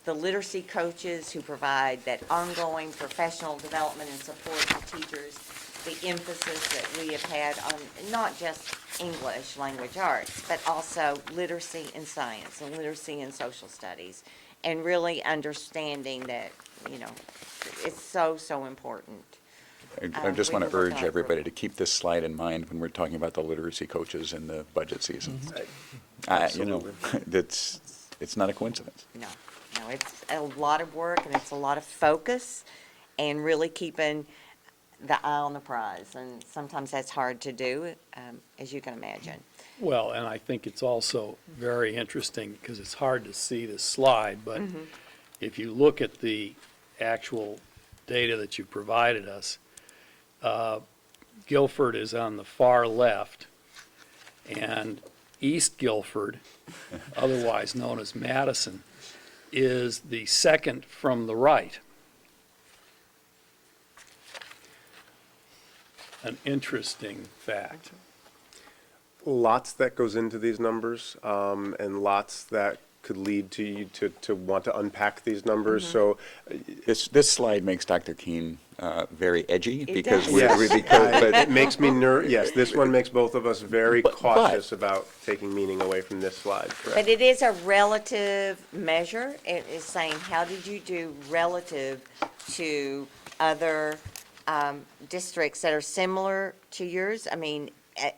the literacy coaches who provide that ongoing professional development and support to teachers, the emphasis that we have had on not just English language arts, but also literacy in science and literacy in social studies, and really understanding that, it's so, so important. I just want we to were working urge on everybody to keep this slide in mind when we're talking about the literacy coaches in the budget season. Absolutely. It's not a coincidence. No, it's a lot of work and it's a lot of focus and really keeping the eye on the prize, and sometimes that's hard to do, as you can imagine. Well, and I think it's also very interesting, because it's hard to see this slide, but if you look at the actual data that you provided us, Guilford is on the far left, and East Guilford, otherwise known as Madison, is the second from the right. An interesting fact. Lots that goes into these numbers, and lots that could lead to you to want to unpack these numbers. So This slide makes Dr. Keene very edgy It because does. it makes me yes, this one makes both of us very cautious about taking meaning away from this slide, But correct? it is a relative measure. It is saying, how did you do relative to other districts that are similar to yours? I mean,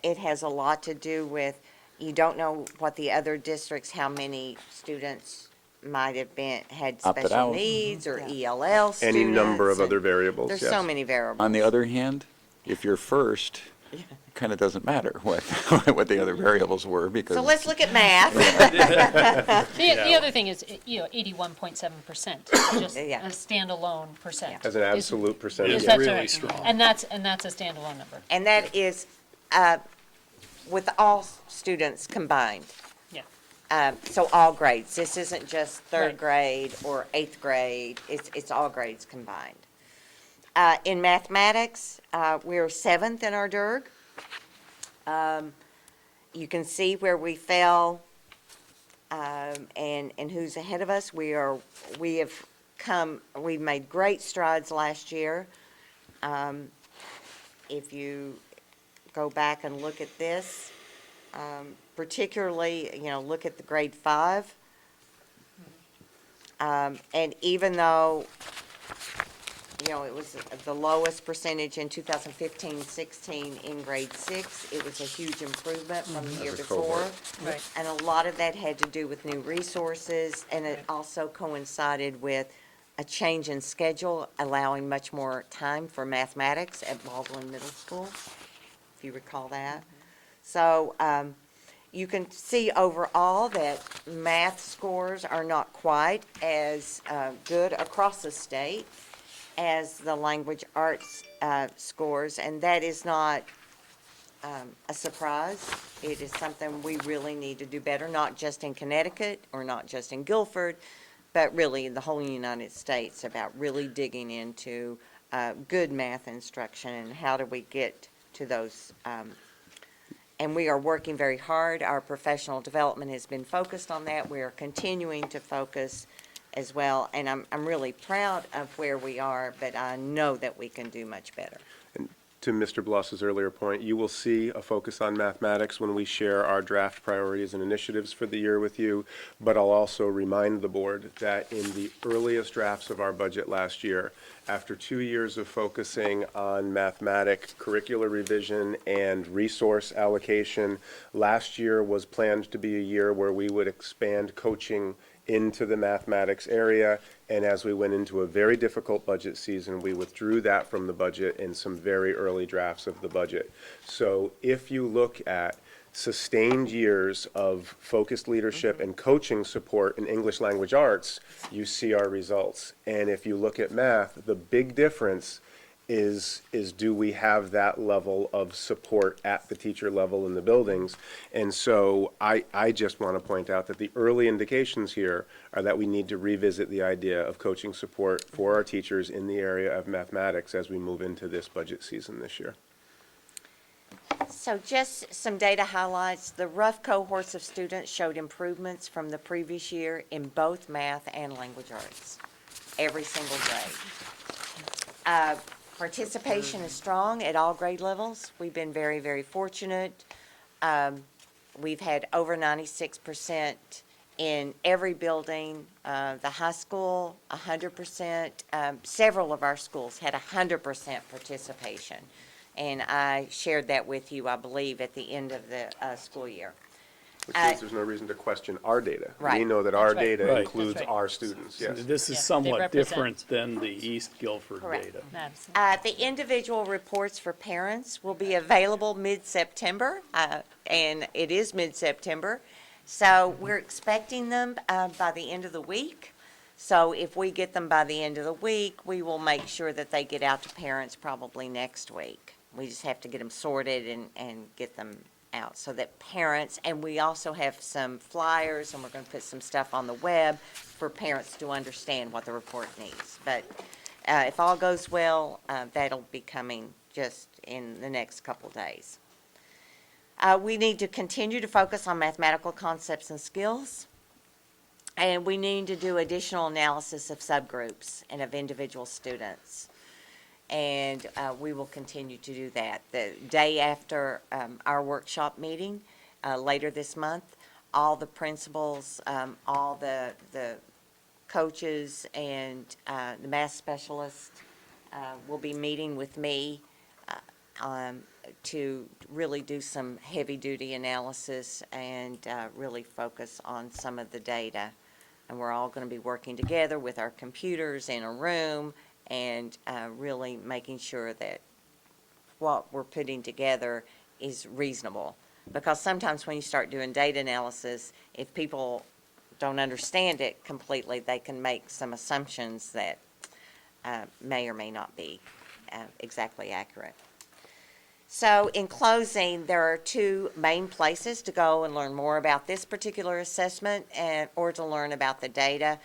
it has a lot to do with, you don't know what the other districts, how many students might have had Opted special out. needs or ELL students. Any number of and other variables, There's yes. so many variables. On the other hand, if you're first, it kind of doesn't matter what the other variables were, because. So let's look at math. The other thing is, 81.7%, just a Yeah. standalone percent. As an absolute percentage. It's That's really right. strong. And that's a standalone number. And that is with all students combined. Yeah. So all grades. This isn't just third Right. grade or eighth grade. It's all grades combined. In mathematics, we're seventh in our DIRG. You can see where we fell and who's ahead of us. We've made great strides last year. If you go back and look at this, particularly, look at the grade 5. And even though, it was the lowest percentage in 2015-16 in grade 6, it was a huge improvement from the year As a before. cohort. Right. And a lot of that had to do with new resources, and it also coincided with a change in schedule, allowing much more time for mathematics at Baldwin Middle School, if you recall that. So you can see overall that math scores are not quite as good across the state as the language arts scores, and that is not a surprise. It is something we really need to do better, not just in Connecticut or not just in Guilford, but really in the whole United States, about really digging into good math instruction and how do we get to those. And we are working very hard. Our professional development has been focused on that. We are continuing to focus as well, and I'm really proud of where we are, but I know that we can do much better. To Mr. Bloss's earlier point, you will see a focus on mathematics when we share our draft priorities and initiatives for the year with you, but I'll also remind the board that in the earliest drafts of our budget last year, after 2 years of focusing on mathematic curricular revision and resource allocation, last year was planned to be a year where we would expand coaching into the mathematics area, and as we went into a very difficult budget season, we withdrew that from the budget in some very early drafts of the budget. So if you look at sustained years of focused leadership and coaching support in English language arts, you see our results. And if you look at math, the big difference is do we have that level of support at the teacher level in the buildings? And so I just want to point out that the early indications here are that we need to revisit the idea of coaching support for our teachers in the area of mathematics as we move into this budget season this year. So just some data highlights. The rough cohorts of students showed improvements from the previous year in both math and language arts, every single grade. Participation is strong at all grade levels. We've been very, very fortunate. We've had over 96% in every building. The high school, 100%. Several of our schools had 100% participation. And I shared that with you, I believe, at the end of the school year. Which means there's no reason to question our data. We Right. know that our That's right. data Right. includes That's right. our students, yes. This Yeah, is they somewhat represent- different than the East Guilford Correct. data. Absolutely. The individual reports for parents will be available mid-September, and it is mid-September. So we're expecting them by the end of the week. So if we get them by the end of the week, we will make sure that they get out to parents probably next week. We just have to get them sorted and get them out so that parents, and we also have some flyers, and we're going to put some stuff on the web for parents to understand what the report needs. But if all goes well, that'll be coming just in the next couple days. We need to continue to focus on mathematical concepts and skills. And we need to do additional analysis of subgroups and of individual students. And we will continue to do that. The day after our workshop meeting, later this month, all the principals, all the coaches and the math specialist will be meeting with me to really do some heavy-duty analysis and really focus on some of the data. And we're all going to be working together with our computers in a room and really making sure that what we're putting together is reasonable. Because sometimes when you start doing data analysis, if people don't understand it completely, they can make some assumptions that may or may not be exactly accurate. So in closing, there are two main places to go and learn more about this particular assessment or to learn about the data.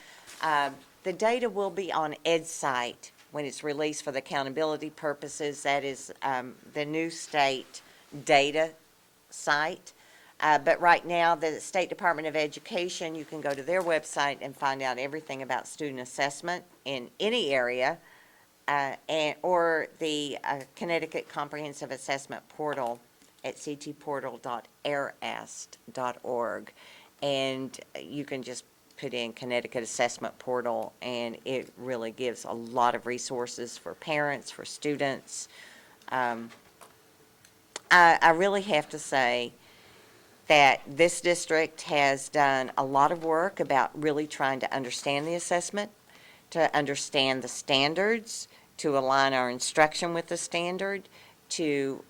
The data will be on Ed's site when it's released for the accountability purposes. That is the new state data site. But right now, the State Department of Education, you can go to their website and find out everything about student assessment in any area. Or the Connecticut Comprehensive Assessment Portal at ctportal.airest.org. And you can just put in Connecticut Assessment Portal, and it really gives a lot of resources for parents, for students. I really have to say that this district has done a lot of work about really trying to understand the assessment, to understand the standards, to align our instruction with the standard, to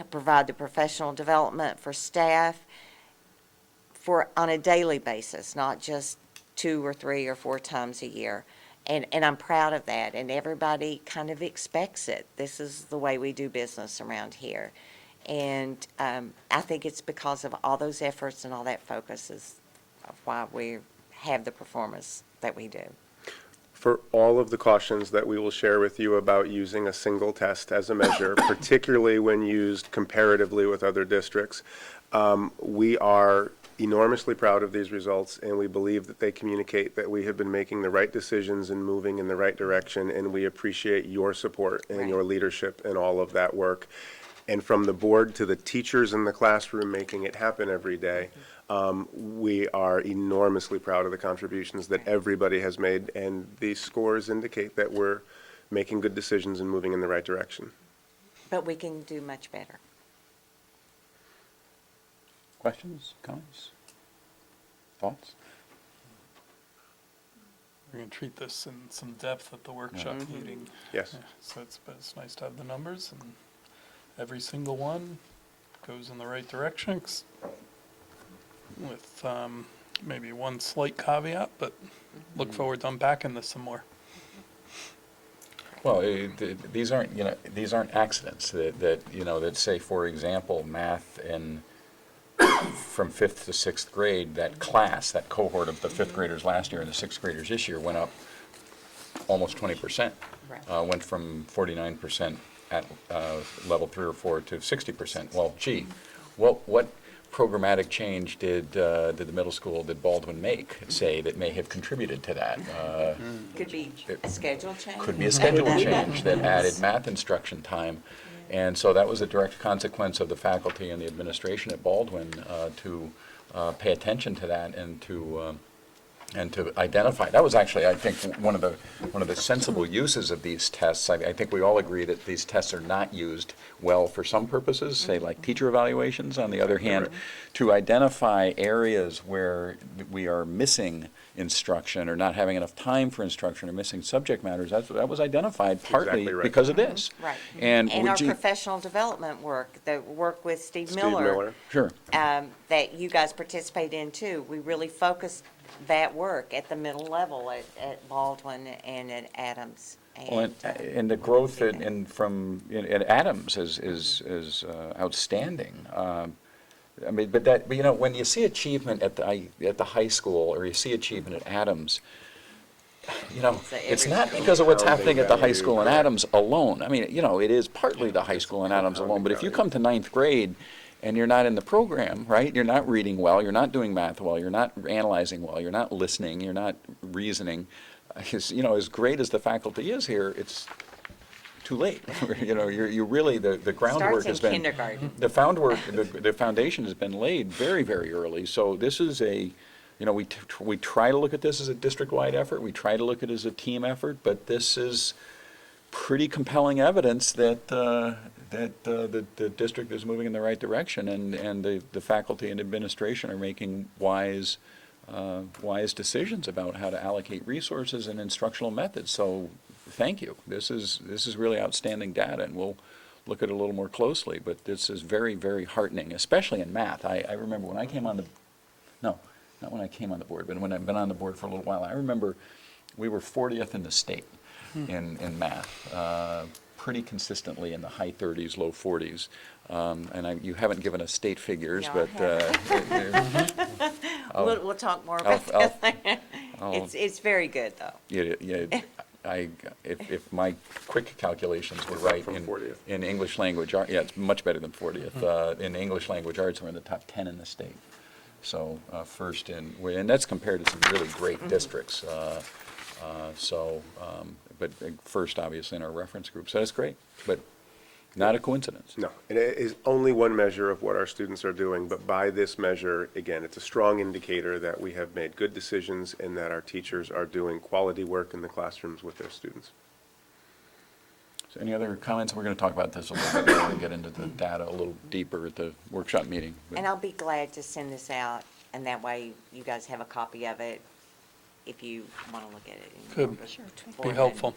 provide the professional development for staff on a daily basis, not just 2 or 3 or 4 times a year. And I'm proud of that, and everybody kind of expects it. This is the way we do business around here. And I think it's because of all those efforts and all that focus is why we have the performance that we do. For all of the cautions that we will share with you about using a single test as a measure, particularly when used comparatively with other districts, we are enormously proud of these results, and we believe that they communicate that we have been making the right decisions and moving in the right direction, and we appreciate your support and your leadership in all of that work. And from the board to the teachers in the classroom making it happen every day, we are enormously proud of the contributions that everybody has made, and these scores indicate that we're making good decisions and moving in the right direction. But we can do much better. Questions, comments, thoughts? We're going to treat this in some depth at the workshop meeting. Yes. Yeah, so it's nice to have the numbers, and every single one goes in the right direction, with maybe one slight caveat, but look forward to unpacking this some more. Well, these aren't accidents that say, for example, math from 5th to 6th grade, that cohort of the 5th graders last year and the 6th graders this year went up almost 20%. Right. Went from 49% at level 3 or 4 to 60%. Well, gee, what programmatic change did the middle school, did Baldwin make, say, that may have contributed to that? Could be a schedule change. Could be a schedule change that added math instruction time. And so that was a direct consequence of the faculty and the administration at Baldwin to pay attention to that and to and to identify. That was actually, I think, one of the sensible uses of these tests. I think we all agree that these tests are not used well for some purposes, say like teacher evaluations. On the other hand, to identify areas where we are missing instruction or not having enough time for instruction or missing subject matters, that was identified partly Exactly right. because of this. Right. And our would you, professional development work, the work with Steve Miller. Miller. sure. That you guys participate in too. We really focus that work at the middle level at Baldwin and at Adams. Well, and the growth at Adams is outstanding. I mean, but you know, when you see achievement at the high school, or you see achievement at Adams, you know, it's not because of what's happening at the high school in Adams alone. I mean, you know, it is partly the high school in Adams alone, but if you come to ninth grade and you're not in the program, right, you're not reading well, you're not doing math well, you're not analyzing well, you're not listening, you're not reasoning, you know, as great as the faculty is here, it's too late. You know, you really, the groundwork has been. Kindergarten. The foundation has been laid very, very early. So this is you know, we try to look at this as a district-wide effort. We try to look at it as a team effort, but this is pretty compelling evidence that the district is moving in the right direction, and the faculty and administration are making wise decisions about how to allocate resources and instructional methods. So thank you. This is really outstanding data, and we'll look at it a little more closely. But this is very, very heartening, especially in math. I remember when I came on not when I came on the board, but when I've been on the board for a little while, I remember we were 40th in the state in math, pretty consistently in the high 30s, low 40s. And you haven't given us state figures, No, but we'll talk more about that. It's very good, though. yeah, if my quick calculations were right, from 40th. in English language art, yeah, it's much better than 40th. In English language arts, we're in the top 10 in the state. So first and that's compared to some really great districts. But first, obviously, in our reference group. So that's great, but not a coincidence. No, and it is only one measure of what our students are doing, but by this measure, again, it's a strong indicator that we have made good decisions and that our teachers are doing quality work in the classrooms with their students. So any other comments? We're going to talk about this a little bit more and get into the data a little deeper at the workshop meeting. But And I'll be glad to send this out, and that way you guys have a copy of it if you want to look at it. Could be helpful.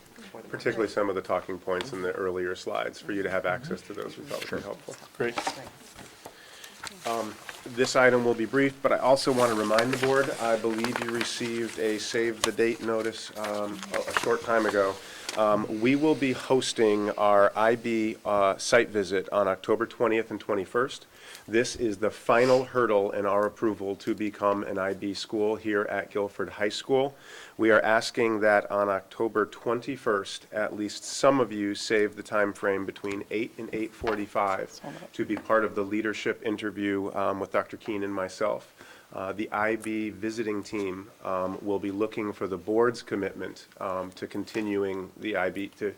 Particularly some of the talking points in the earlier slides, for you to have access to those, we thought would be helpful. Great. This item will be brief, but I also want to remind the board, I believe you received a save the date notice a short time ago. We will be hosting our IB site visit on October 20th and 21st. This is the final hurdle in our approval to become an IB school here at Guilford High School. We are asking that on October 21st, at least some of you save the time frame between 8 and 8:45 to be part of the leadership interview with Dr. Keene and myself. The IB visiting team will be looking for the board's commitment to continuing the IB, to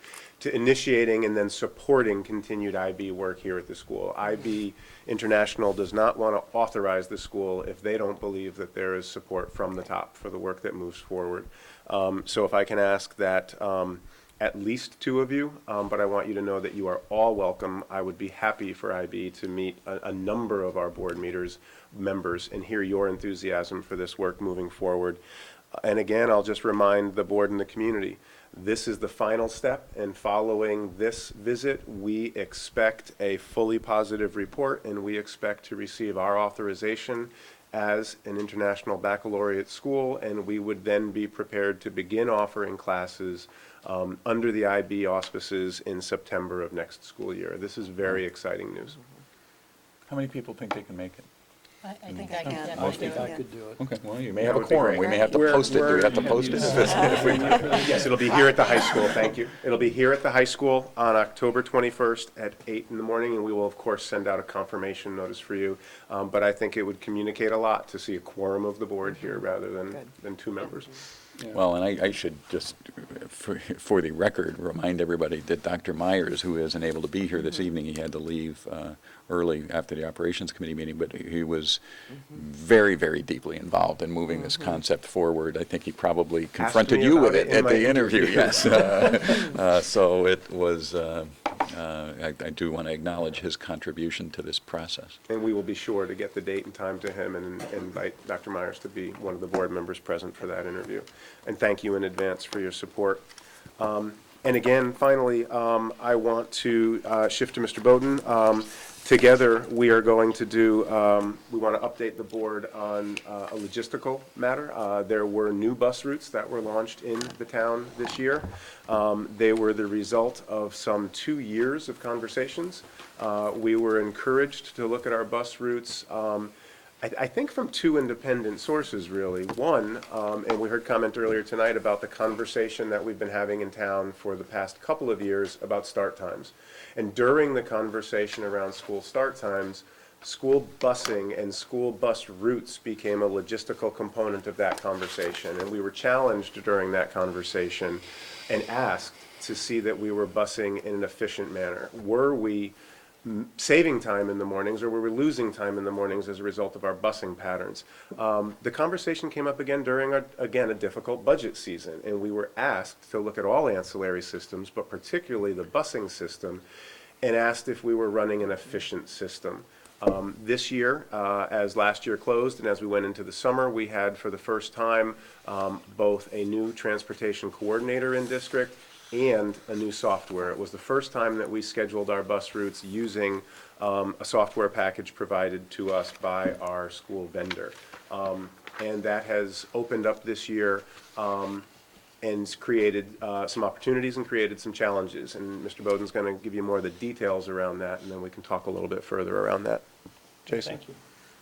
initiating and then supporting continued IB work here at the school. IB International does not want to authorize the school if they don't believe that there is support from the top for the work that moves forward. So if I can ask that at least two of you, but I want you to know that you are all welcome. I would be happy for IB to meet a number of our board members and hear your enthusiasm for this work moving forward. And again, I'll just remind the board and the community, this is the final step, and following this visit, we expect a fully positive report, and we expect to receive our authorization as an international baccalaureate school, and we would then be prepared to begin offering classes under the IB auspices in September of next school year. This is very exciting news. how many people think they can make it? I think I can I definitely think do I it. could do it. Okay, well, you may That have a would be quorum. great. We may have to We're- post it. Do we have to post it? Yes, it'll be here at the high school, thank you. It'll be here at the high school on October 21st at 8 in the morning, and we will, of course, send out a confirmation notice for you. But I think it would communicate a lot to see a quorum of the board here rather than two members. Well, and I should just, for the record, remind everybody that Dr. Myers, who isn't able to be here this evening, he had to leave early after the Operations Committee meeting, but he was very, very deeply involved in moving this concept forward. I think he probably confronted me you about with it it in at my the interview, interview. yes. So it was, I do want to acknowledge his contribution to this process. And we will be sure to get the date and time to him and invite Dr. Myers to be one of the board members present for that interview. And thank you in advance for your support. And again, finally, I want to shift to Mr. Bowden. Together, we are going to do, we want to update the board on a logistical matter. There were new bus routes that were launched in the town this year. They were the result of some 2 years of conversations. We were encouraged to look at our bus routes, I think from 2 independent sources, really. One, and we heard comment earlier tonight about the conversation that we've been having in town for the past couple of years about start times. And during the conversation around school start times, school busing and school bus routes became a logistical component of that conversation. And we were challenged during that conversation and asked to see that we were busing in an efficient manner. Were we saving time in the mornings, or were we losing time in the mornings as a result of our busing patterns? The conversation came up again during, a difficult budget season, and we were asked to look at all ancillary systems, but particularly the busing system, and asked if we were running an efficient system. This year, as last year closed and as we went into the summer, we had for the first time both a new transportation coordinator in district and a new software. It was the first time that we scheduled our bus routes using a software package provided to us by our school vendor. And that has opened up this year and created some opportunities and created some challenges. And Mr. Bowden's going to give you more of the details around that, and then we can talk a little bit further around that. Jason? Thank you.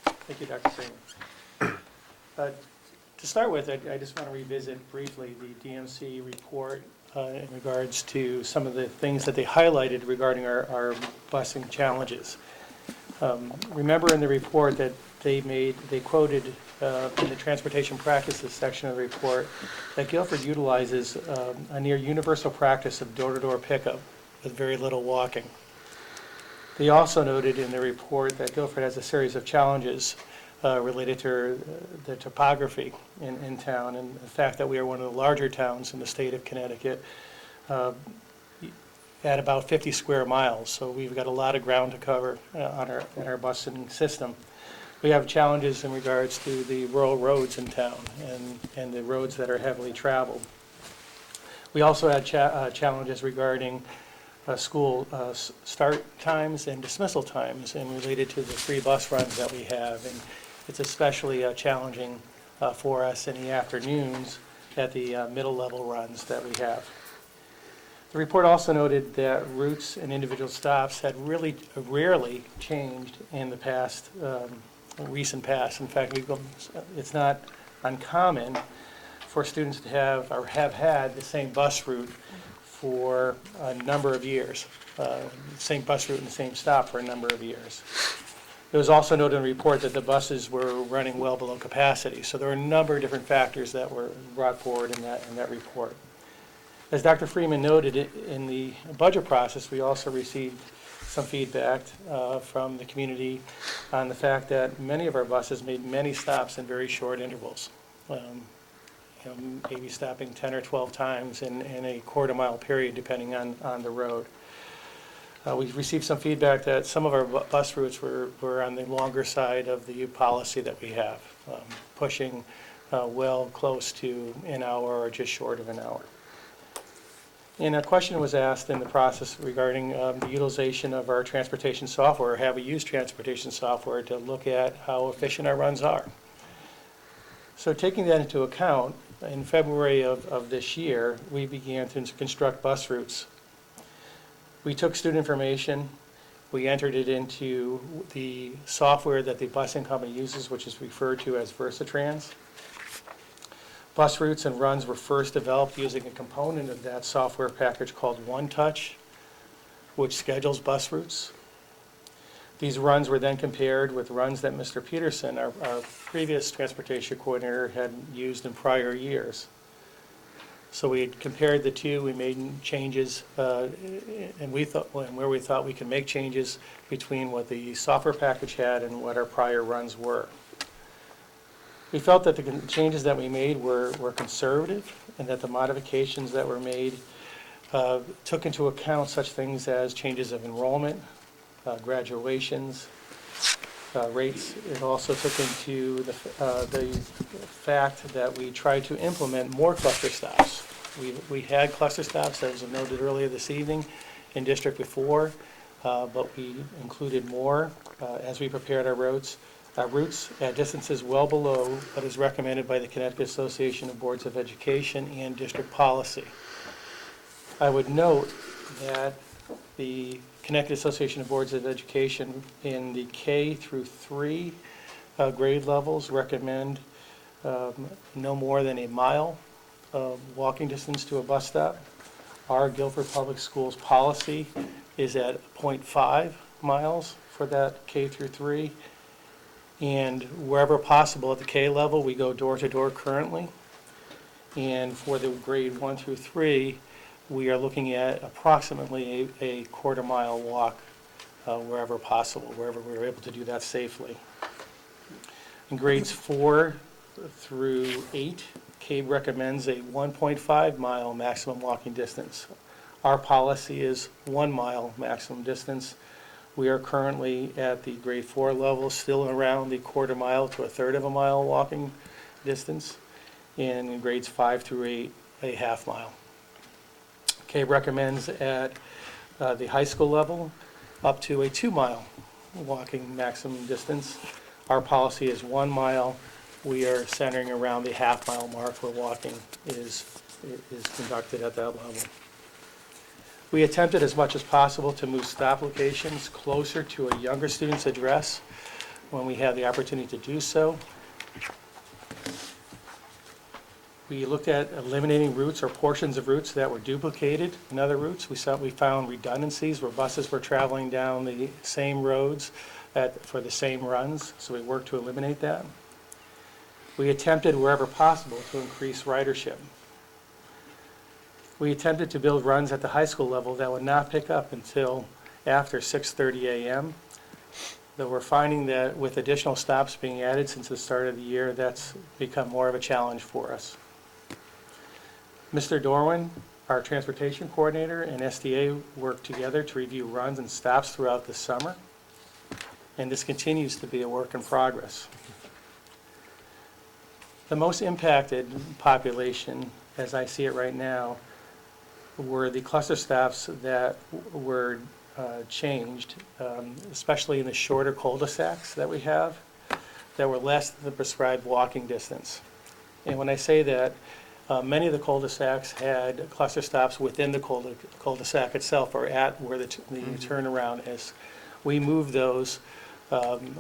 Thank you, Dr. Freeman. To start with, I just want to revisit briefly the DMC report in regards to some of the things that they highlighted regarding our busing challenges. Remember in the report that they quoted in the transportation practices section of the report that Guilford utilizes a near universal practice of door-to-door pickup with very little walking. They also noted in the report that Guilford has a series of challenges related to the topography in town, and the fact that we are one of the larger towns in the state of Connecticut at about 50 square miles. So we've got a lot of ground to cover in our busing system. We have challenges in regards to the rural roads in town and the roads that are heavily traveled. We also had challenges regarding school start times and dismissal times and related to the free bus runs that we have. And it's especially challenging for us in the afternoons at the middle level runs that we have. The report also noted that routes and individual stops had really rarely changed in the past, recent past. In fact, it's not uncommon for students to have or have had the same bus route for a number of years, same bus route and the same stop for a number of years. It was also noted in the report that the buses were running well below capacity. So there were a number of different factors that were brought forward in that report. As Dr. Freeman noted, in the budget process, we also received some feedback from the community on the fact that many of our buses made many stops in very short intervals. Maybe stopping 10 or 12 times in a quarter-mile period, depending on the road. We received some feedback that some of our bus routes were on the longer side of the policy that we have, pushing well close to an hour or just short of an hour. And a question was asked in the process regarding the utilization of our transportation software. Have we used transportation software to look at how efficient our runs are? So taking that into account, in February of this year, we began to construct bus routes. We took student information, we entered it into the software that the busing company uses, which is referred to as Versatrans. Bus routes and runs were first developed using a component of that software package called OneTouch, which schedules bus routes. These runs were then compared with runs that Mr. Peterson, our previous transportation coordinator, had used in prior years. So we had compared the two, we made changes, and we thought, and where we thought we could make changes between what the software package had and what our prior runs were. We felt that the changes that we made were conservative, and that the modifications that were made took into account such things as changes of enrollment, graduations, rates. It also took into the fact that we tried to implement more cluster stops. We had cluster stops, as was noted earlier this evening, in District before, but we included more as we prepared our routes at distances well below what is recommended by the Connecticut Association of Boards of Education and district policy. I would note that the Connecticut Association of Boards of Education in the K through 3 grade levels recommend no more than a mile walking distance to a bus stop. Our Guilford Public Schools policy is at 0.5 miles for that K through 3. And wherever possible at the K level, we go door to door currently. And for the grade 1 through 3, we are looking at approximately a quarter mile walk wherever possible, wherever we're able to do that safely. In grades 4 through 8, CABE recommends a 1.5 mile maximum walking distance. Our policy is 1 mile maximum distance. We are currently at the grade 4 level, still around the quarter mile to a third of a mile walking distance. And in grades 5 through 8, a half mile. CABE recommends at the high school level up to a 2 mile walking maximum distance. Our policy is 1 mile. We are centering around the half mile mark where walking is conducted at that level. We attempted as much as possible to move stop locations closer to a younger student's address when we had the opportunity to do so. We looked at eliminating routes or portions of routes that were duplicated in other routes. We found redundancies where buses were traveling down the same roads for the same runs, so we worked to eliminate that. We attempted wherever possible to increase ridership. We attempted to build runs at the high school level that would not pick up until after 6:30 a.m. Though we're finding that with additional stops being added since the start of the year, that's become more of a challenge for us. Mr. Dorwin, our transportation coordinator, and SDA worked together to review runs and stops throughout the summer, and this continues to be a work in progress. The most impacted population, as I see it right now, were the cluster stops that were changed, especially in the shorter cul-de-sacs that we have, that were less than the prescribed walking distance. And when I say that, many of the cul-de-sacs had cluster stops within the cul-de-sac itself, or at where the turnaround is. We moved those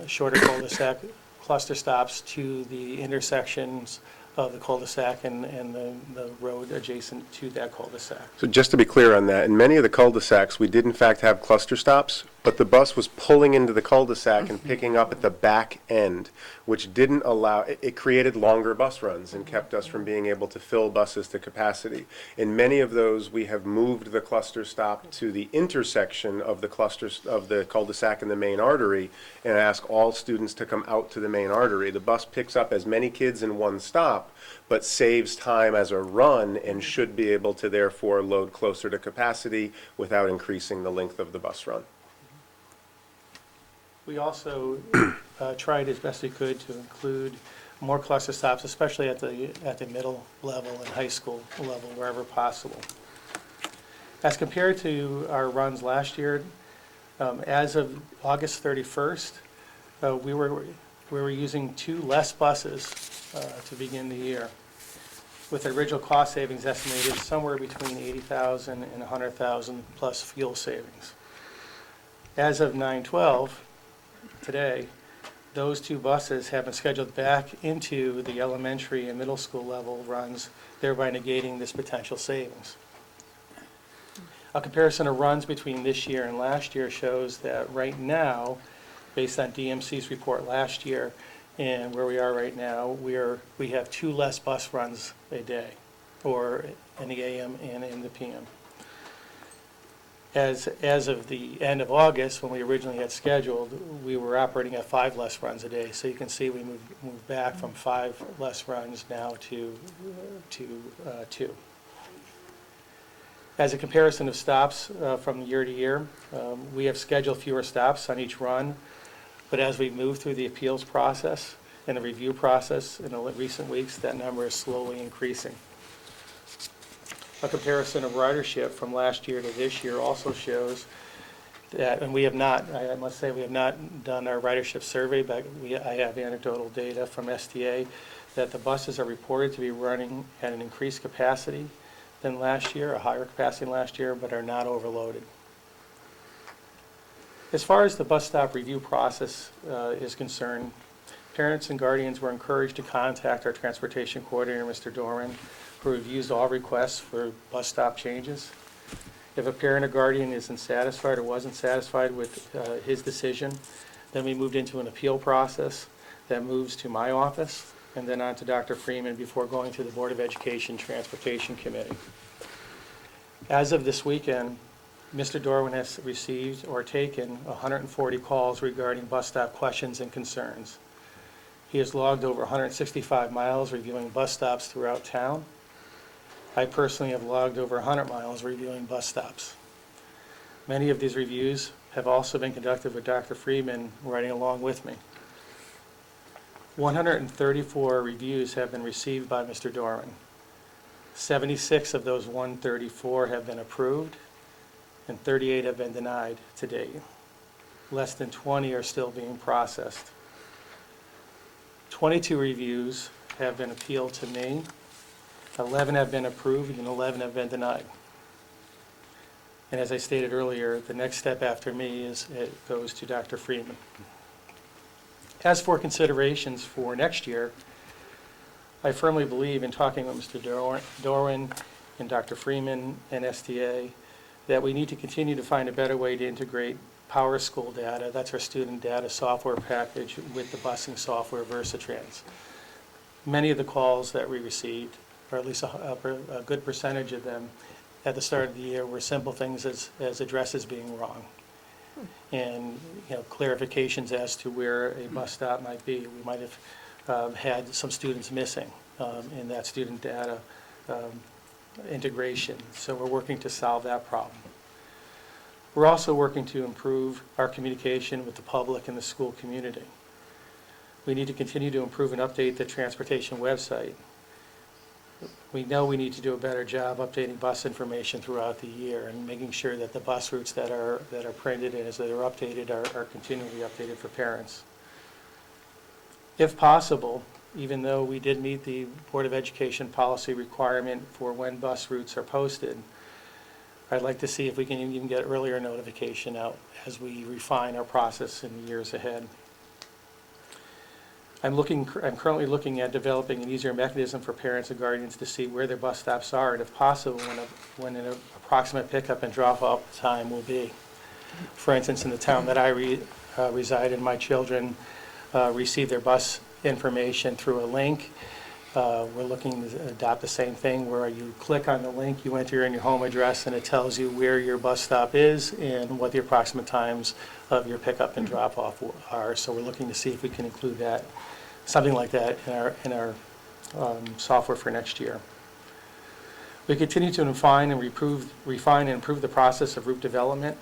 shorter cul-de-sac cluster stops to the intersections of the cul-de-sac and the road adjacent to that cul-de-sac. So just to be clear on that, in many of the cul-de-sacs, we did in fact have cluster stops, but the bus was pulling into the cul-de-sac and picking up at the back end, which didn't allow, it created longer bus runs and kept us from being able to fill buses to capacity. In many of those, we have moved the cluster stop to the intersection of the clusters of the cul-de-sac and the main artery, and ask all students to come out to the main artery. The bus picks up as many kids in one stop, but saves time as a run and should be able to therefore load closer to capacity without increasing the length of the bus run. We also tried as best we could to include more cluster stops, especially at the middle level and high school level, wherever possible. As compared to our runs last year, as of August 31st, we were using 2 less buses to begin the year, with the original cost savings estimated somewhere between $80,000 and $100,000 plus fuel savings. As of 9/12, today, those 2 buses have been scheduled back into the elementary and middle school level runs, thereby negating this potential savings. A comparison of runs between this year and last year shows that right now, based on DMC's report last year and where we are right now, we have 2 less bus runs a day. or in the AM and in the PM. As of the end of August, when we originally had scheduled, we were operating at 5 less runs a day. So you can see we moved back from 5 less runs now to 2. As a comparison of stops from year to year, we have scheduled fewer stops on each run, but as we move through the appeals process and the review process in the recent weeks, that number is slowly increasing. A comparison of ridership from last year to this year also shows that, and we have not, I must say, we have not done our ridership survey, but I have anecdotal data from STA that the buses are reported to be running at an increased capacity than last year, a higher capacity than last year, but are not overloaded. As far as the bus stop review process is concerned, parents and guardians were encouraged to contact our transportation coordinator, Mr. Doran, who reviews all requests for bus stop changes. If a parent or guardian isn't satisfied or wasn't satisfied with his decision, then we moved into an appeal process that moves to my office and then on to Dr. Freeman before going to the Board of Education Transportation Committee. As of this weekend, Mr. Dorwin has received or taken 140 calls regarding bus stop questions and concerns. He has logged over 165 miles reviewing bus stops throughout town. I personally have logged over 100 miles reviewing bus stops. Many of these reviews have also been conducted with Dr. Freeman riding along with me. 134 reviews have been received by Mr. Dorwin. 76 of those 134 have been approved, and 38 have been denied to date. Less than 20 are still being processed. 22 reviews have been appealed to me. 11 have been approved and 11 have been denied. And as I stated earlier, the next step after me is it goes to Dr. Freeman. As for considerations for next year, I firmly believe in talking with Mr. Dorwin and Dr. Freeman and STA that we need to continue to find a better way to integrate Power School data, that's our student data software package, with the busing software Versatrans. Many of the calls that we received, or at least a good percentage of them at the start of the year, were simple things as addresses being wrong and clarifications as to where a bus stop might be. We might have had some students missing in that student data integration, so we're working to solve that problem. We're also working to improve our communication with the public and the school community. We need to continue to improve and update the transportation website. We know we need to do a better job updating bus information throughout the year and making sure that the bus routes that are printed and as they are updated are continually updated for parents. If possible, even though we did meet the Board of Education policy requirement for when bus routes are posted, I'd like to see if we can even get earlier notification out as we refine our process in the years ahead. I'm currently looking at developing an easier mechanism for parents and guardians to see where their bus stops are and, if possible, when an approximate pickup and drop-off time will be. For instance, in the town that I reside in, my children receive their bus information through a link. We're looking to adopt the same thing where you click on the link, you enter in your home address, and it tells you where your bus stop is and what the approximate times of your pickup and drop-off are. So we're looking to see if we can include that, something like that, in our software for next year. We continue to refine and improve the process of route development.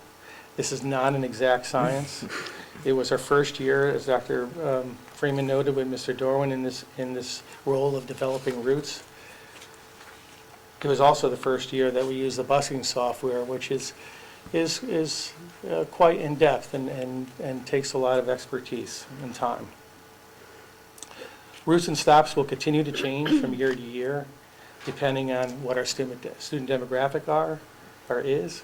This is not an exact science. It was our first year, as Dr. Freeman noted, with Mr. Dorwin in this role of developing routes. It was also the first year that we used the busing software, which is quite in-depth and takes a lot of expertise and time. Routes and stops will continue to change from year to year, depending on what our student demographic is,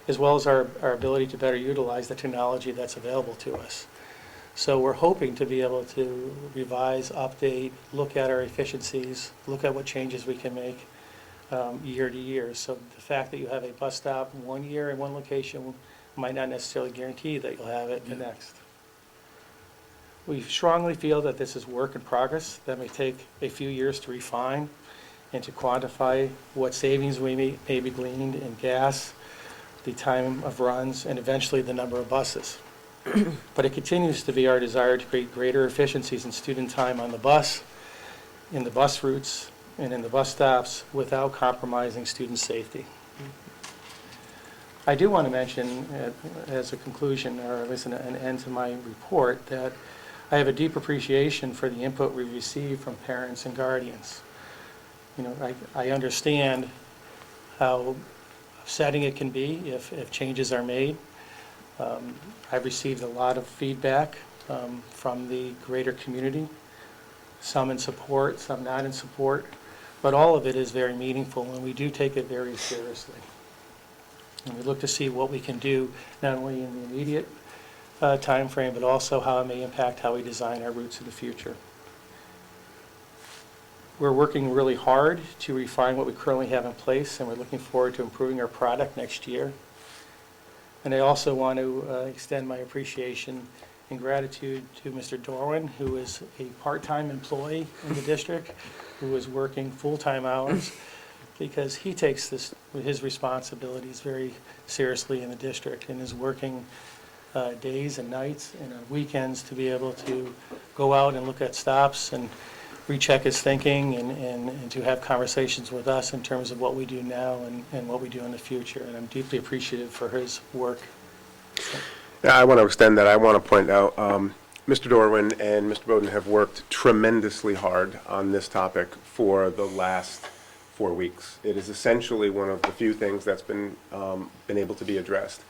as well as our ability to better utilize the technology that's available to us. So we're hoping to be able to revise, update, look at our efficiencies, look at what changes we can make year to year. So the fact that you have a bus stop 1 year in one location might not necessarily guarantee that you'll have it the next. We strongly feel that this is work in progress that may take a few years to refine and to quantify what savings we may be gleaned in gas, the time of runs, and eventually the number of buses. But it continues to be our desire to create greater efficiencies in student time on the bus, in the bus routes, and in the bus stops without compromising student safety. I do want to mention, as a conclusion, or at least an end to my report, that I have a deep appreciation for the input we receive from parents and guardians. You know, I understand how upsetting it can be if changes are made. I've received a lot of feedback from the greater community, some in support, some not in support, but all of it is very meaningful, and we do take it very seriously. And we look to see what we can do, not only in the immediate time frame, but also how it may impact how we design our routes in the future. We're working really hard to refine what we currently have in place, and we're looking forward to improving our product next year. And I also want to extend my appreciation and gratitude to Mr. Dorwin, who is a part-time employee in the district, who is working full-time hours, because he takes his responsibilities very seriously in the district and is working days and nights and on weekends to be able to go out and look at stops and recheck his thinking and to have conversations with us in terms of what we do now and what we do in the future. And I'm deeply appreciative for his work. Yeah, I want to extend that. I want to point out, Mr. Dorwin and Mr. Bowden have worked tremendously hard on this topic for the last 4 weeks. It is essentially one of the few things that's been able to be addressed.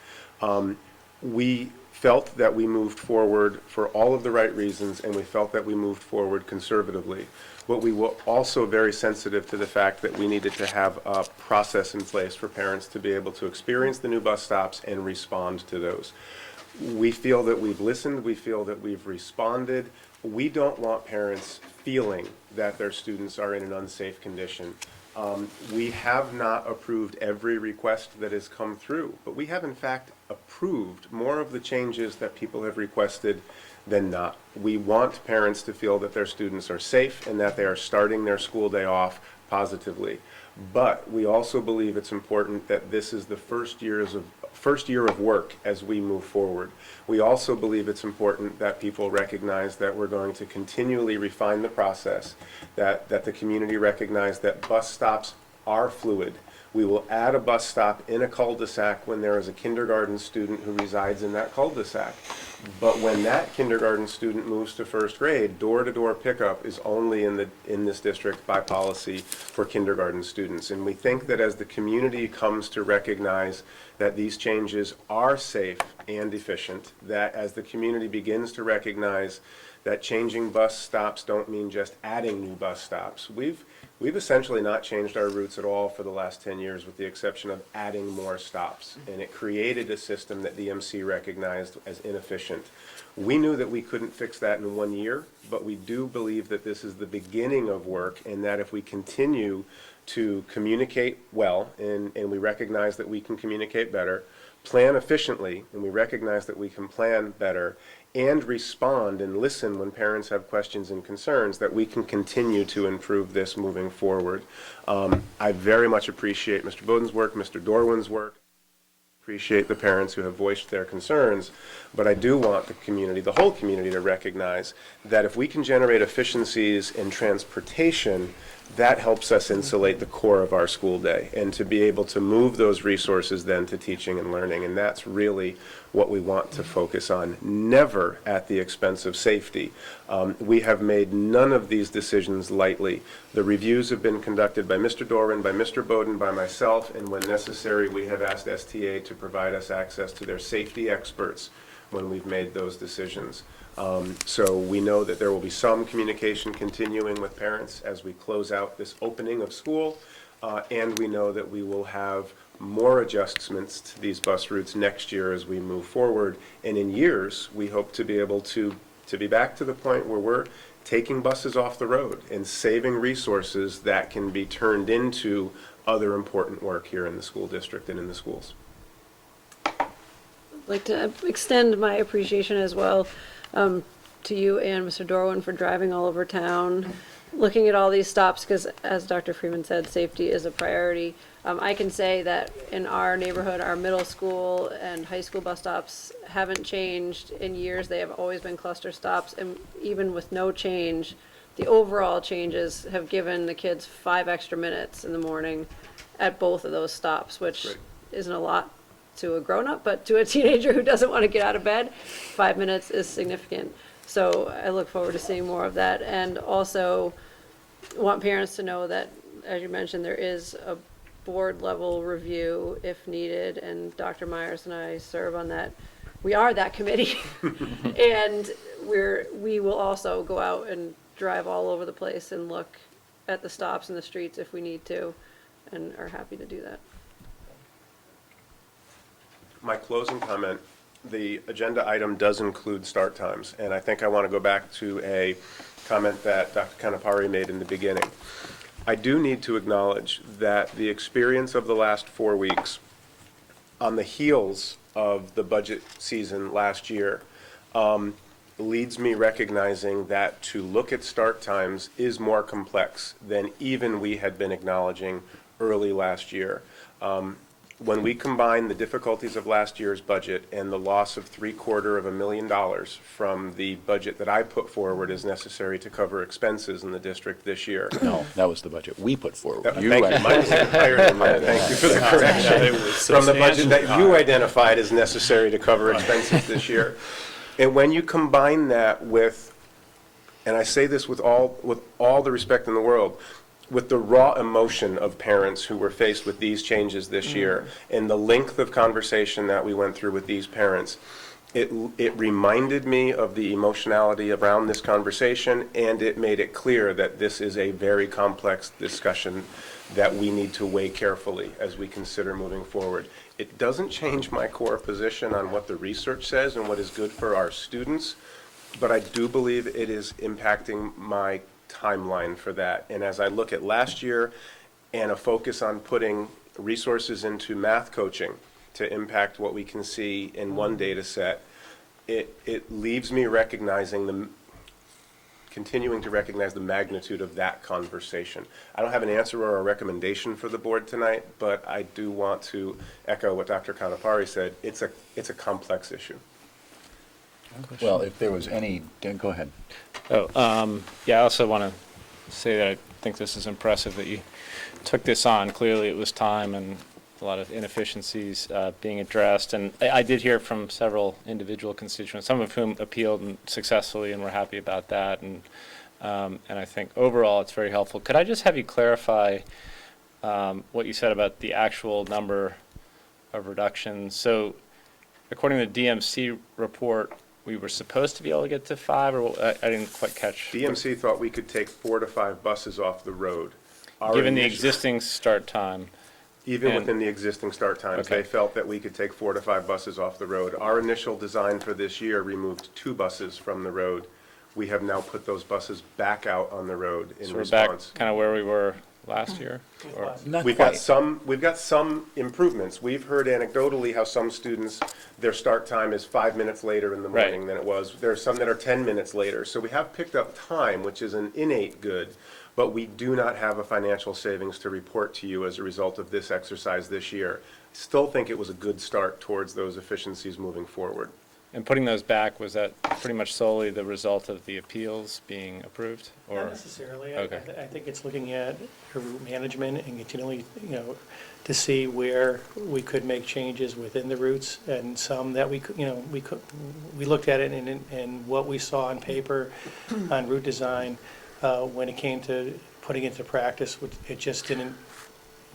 We felt that we moved forward for all of the right reasons, and we felt that we moved forward conservatively. But we were also very sensitive to the fact that we needed to have a process in place for parents to be able to experience the new bus stops and respond to those. We feel that we've listened. We feel that we've responded. We don't want parents feeling that their students are in an unsafe condition. We have not approved every request that has come through, but we have in fact approved more of the changes that people have requested than not. We want parents to feel that their students are safe and that they are starting their school day off positively. But we also believe it's important that this is the first year of work as we move forward. We also believe it's important that people recognize that we're going to continually refine the process, that the community recognize that bus stops are fluid. We will add a bus stop in a cul-de-sac when there is a kindergarten student who resides in that cul-de-sac. But when that kindergarten student moves to first grade, door-to-door pickup is only in this district by policy for kindergarten students. And we think that as the community comes to recognize that these changes are safe and efficient, that as the community begins to recognize that changing bus stops don't mean just adding new bus stops. We've essentially not changed our routes at all for the last 10 years with the exception of adding more stops. And it created a system that DMC recognized as inefficient. We knew that we couldn't fix that in 1 year, but we do believe that this is the beginning of work and that if we continue to communicate well, and we recognize that we can communicate better, plan efficiently, and we recognize that we can plan better, and respond and listen when parents have questions and concerns, that we can continue to improve this moving forward. I very much appreciate Mr. Bowden's work, Mr. Dorwin's work. Appreciate the parents who have voiced their concerns, but I do want the community, the whole community, to recognize that if we can generate efficiencies in transportation, that helps us insulate the core of our school day and to be able to move those resources then to teaching and learning. And that's really what we want to focus on, never at the expense of safety. We have made none of these decisions lightly. The reviews have been conducted by Mr. Dorwin, by Mr. Bowden, by myself, and when necessary, we have asked STA to provide us access to their safety experts when we've made those decisions. So we know that there will be some communication continuing with parents as we close out this opening of school, and we know that we will have more adjustments to these bus routes next year as we move forward. And in years, we hope to be able to be back to the point where we're taking buses off the road and saving resources that can be turned into other important work here in the school district and in the schools. I'd like to extend my appreciation as well to you and Mr. Dorwin for driving all over town looking at all these stops, because as Dr. Freeman said, safety is a priority. I can say that in our neighborhood, our middle school and high school bus stops haven't changed in years. They have always been cluster stops, and even with no change, the overall changes have given the kids 5 extra minutes in the morning at both of those stops, which Right. isn't a lot to a grown-up, but to a teenager who doesn't want to get out of bed, 5 minutes is significant. So I look forward to seeing more of that, and also want parents to know that, as you mentioned, there is a board-level review if needed, and Dr. Myers and I serve on that. We are that committee, and we will also go out and drive all over the place and look at the stops and the streets if we need to, and are happy to do that. My closing comment, the agenda item does include start times, and I think I want to go back to a comment that Dr. Kanapari made in the beginning. I do need to acknowledge that the experience of the last 4 weeks, on the heels of the budget season last year, leads me recognizing that to look at start times is more complex than even we had been acknowledging early last year. When we combine the difficulties of last year's budget and the loss of $750,000 from the budget that I put forward as necessary to cover expenses in the district this year. No, that was the budget we put forward. Thank you, mine was higher than that, thank you for the correction. From the budget that you identified as necessary to cover expenses this year. And when you combine that with, and I say this with all the respect in the world, with the raw emotion of parents who were faced with these changes this year, and the length of conversation that we went through with these parents, it reminded me of the emotionality around this conversation, and it made it clear that this is a very complex discussion that we need to weigh carefully as we consider moving forward. It doesn't change my core position on what the research says and what is good for our students, but I do believe it is impacting my timeline for that. And as I look at last year and a focus on putting resources into math coaching to impact what we can see in one data set, it leaves me continuing to recognize the magnitude of that conversation. I don't have an answer or a recommendation for the board tonight, but I do want to echo what Dr. Kanapari said. It's a complex issue. Well, if there was any, go ahead. Yeah, I also want to say that I think this is impressive that you took this on. Clearly, it was time and a lot of inefficiencies being addressed. And I did hear from several individual constituents, some of whom appealed successfully and were happy about that. And I think overall, it's very helpful. Could I just have you clarify what you said about the actual number of reductions? So according to the DMC report, we were supposed to be able to get to 5, or I didn't quite catch. DMC thought we could take 4 to 5 buses off the road. Given the existing start time. Even within the existing start times, Okay. they felt that we could take 4 to 5 buses off the road. Our initial design for this year removed 2 buses from the road. We have now put those buses back out on the road in So we're back response. kind of where we were last year? Or- Not We've got some improvements. We've heard anecdotally how some students, their start time is 5 minutes later in the Right. morning than it was. There are some that are 10 minutes later. So we have picked up time, which is an innate good, but we do not have a financial savings to report to you as a result of this exercise this year. Still think it was a good start towards those efficiencies moving forward. And putting those back, was that pretty much solely the result of the appeals being approved? Not Or necessarily. Okay. I think it's looking at your route management and continually, to see where we could make changes within the routes, and some that we looked at it and what we saw on paper on route design, when it came to putting it into practice, it just didn't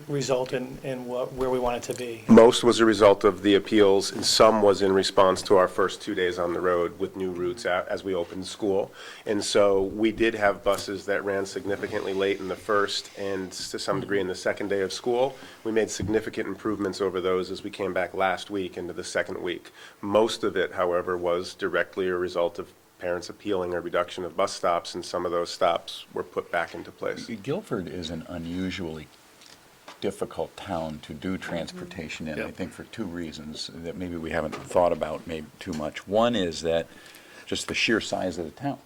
result in where we want it to be. Most was a result of the appeals, and some was in response to our first 2 days on the road with new routes as we opened school. And so we did have buses that ran significantly late in the first and to some degree in the second day of school. We made significant improvements over those as we came back last week into the second week. Most of it, however, was directly a result of parents appealing a reduction of bus stops, and some of those stops were put back into place. Guilford is an unusually difficult town to do transportation in, I think for 2 reasons that maybe we haven't thought about maybe too much. One is that just the sheer size of the town.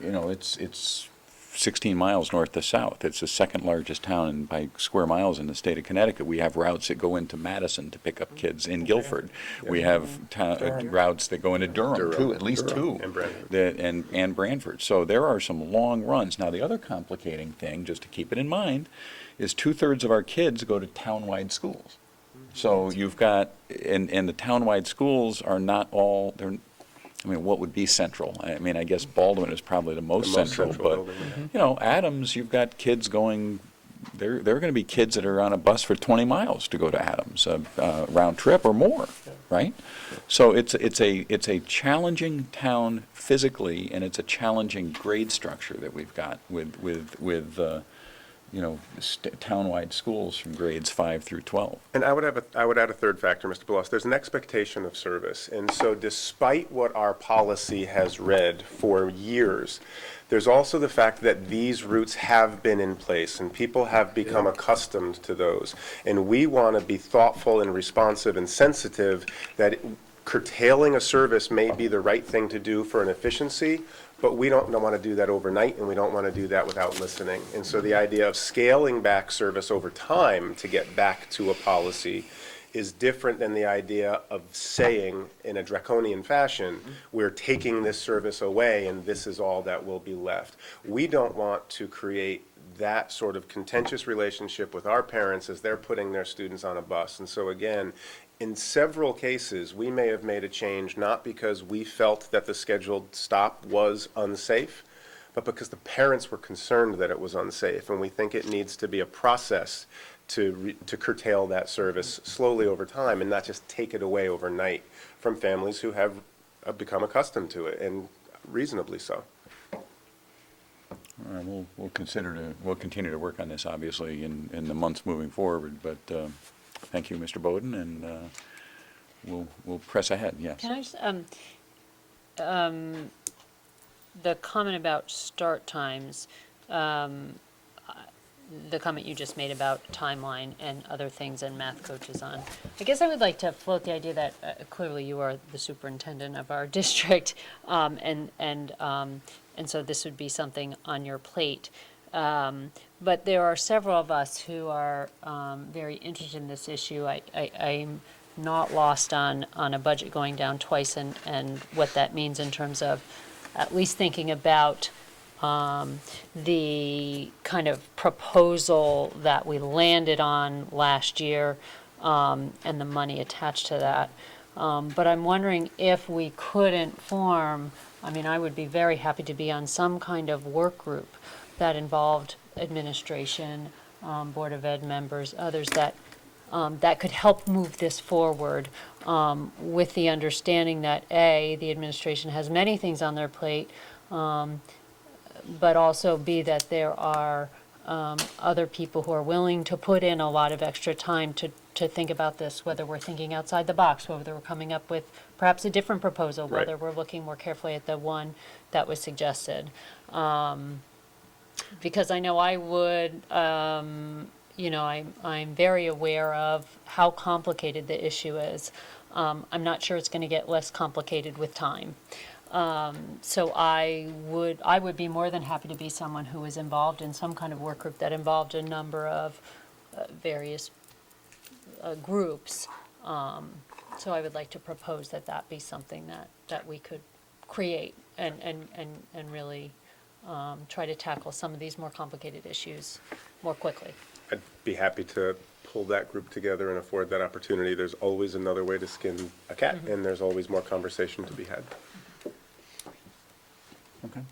It's 16 miles north to south. It's the second largest town by square miles in the state of Connecticut. We have routes that go into Madison to pick up kids in Guilford. We have routes that go into Durham, too, at least two. And Brantford. And Brantford. So there are some long runs. Now, the other complicating thing, just to keep it in mind, is 2/3 of our kids go to townwide schools. So you've got, and the townwide schools are not all, I mean, what would be central? I mean, I guess Baldwin is probably the most central, but, building, you know, Adams, you've got kids going, there are going to be kids that are on a bus for 20 miles to go to Adams, round trip or more, right? So it's a challenging town physically, and it's a challenging grade structure that we've got with you know, townwide schools from grades 5 through 12. And I would add a third factor, Mr. Belos. There's an expectation of service. And so despite what our policy has read for years, there's also the fact that these routes have been in place and people have become accustomed to those. And we want to be thoughtful and responsive and sensitive that curtailing a service may be the right thing to do for an efficiency, but we don't want to do that overnight, and we don't want to do that without listening. And so the idea of scaling back service over time to get back to a policy is different than the idea of saying in a draconian fashion, we're taking this service away and this is all that will be left. We don't want to create that sort of contentious relationship with our parents as they're putting their students on a bus. And so again, in several cases, we may have made a change not because we felt that the scheduled stop was unsafe, but because the parents were concerned that it was unsafe. And we think it needs to be a process to curtail that service slowly over time and not just take it away overnight from families who have become accustomed to it, and reasonably so. All right, we'll continue to work on this, obviously, in the months moving forward, but thank you, Mr. Bowden, and we'll press ahead, yes. Can I just, the comment about start times, the comment you just made about timeline and other things and math coaches on. I guess I would like to float the idea that clearly you are the superintendent of our district, and so this would be something on your plate. But there are several of us who are very interested in this issue. I'm not lost on a budget going down twice and what that means in terms of at least thinking about the kind of proposal that we landed on last year and the money attached to that. But I'm wondering if we couldn't form, I mean, I would be very happy to be on some kind of work group that involved administration, Board of Ed members, others that could help move this forward with the understanding that A, the administration has many things on their plate, but also B, that there are other people who are willing to put in a lot of extra time to think about this, whether we're thinking outside the box, whether we're coming up with perhaps a different proposal, Right. whether we're looking more carefully at the one that was suggested. Because I know I would, you know, I'm very aware of how complicated the issue is. I'm not sure it's going to get less complicated with time. So I would be more than happy to be someone who was involved in some kind of work group that involved a number of various groups. So I would like to propose that be something that we could create and really try to tackle some of these more complicated issues more quickly. I'd be happy to pull that group together and afford that opportunity. There's always another way to skin a cat, and there's always more conversation to be had. Okay.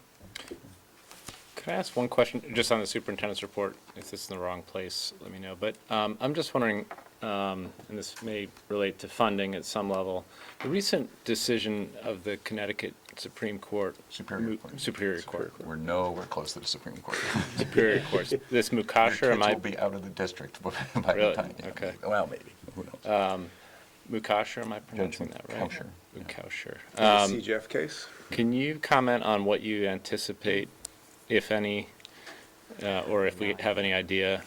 Could I ask one question, just on the superintendent's report? If this is in the wrong place, let me know. But I'm just wondering, and this may relate to funding at some level, the recent decision of the Connecticut Supreme Court. Superior Court. We're nowhere close to the Supreme Court. Superior Court. This Mukasher, Your kids will be out of the district by the Really? time. Okay. Well, maybe. Who knows? Mukasher, am I pronouncing that right? Mukasher. Mukasher. The CJF case? Can you comment on what you anticipate, if any, or if we have any idea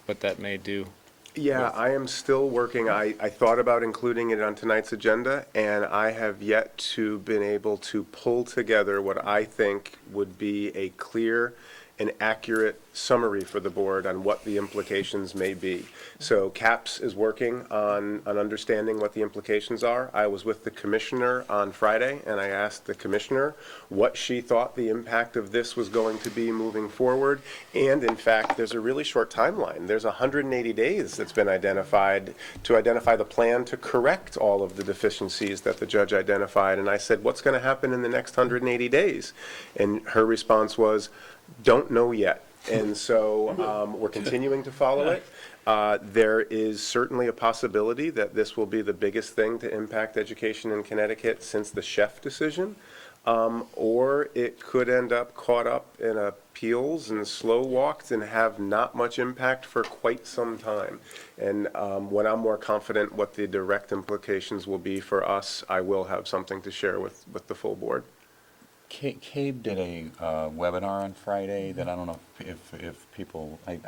what that may do? Yeah, I am still working. I thought about including it on tonight's agenda, and I have yet to been able to pull together what I think would be a clear an accurate summary for the board on what the implications may be. So CAPS is working on understanding what the implications are. I was with the commissioner on Friday, and I asked the commissioner what she thought the impact of this was going to be moving forward. And in fact, there's a really short timeline. There's 180 days that's been identified to identify the plan to correct all of the deficiencies that the judge identified. And I said, what's going to happen in the next 180 days? And her response was, don't know yet. And so we're continuing to follow it. There is certainly a possibility that this will be the biggest thing to impact education in Connecticut since the Chef decision. Or it could end up caught up in appeals and slow walked and have not much impact for quite some time. And when I'm more confident what the direct implications will be for us, I will have something to share with the full board. CABE did a webinar on Friday that I don't know if people, I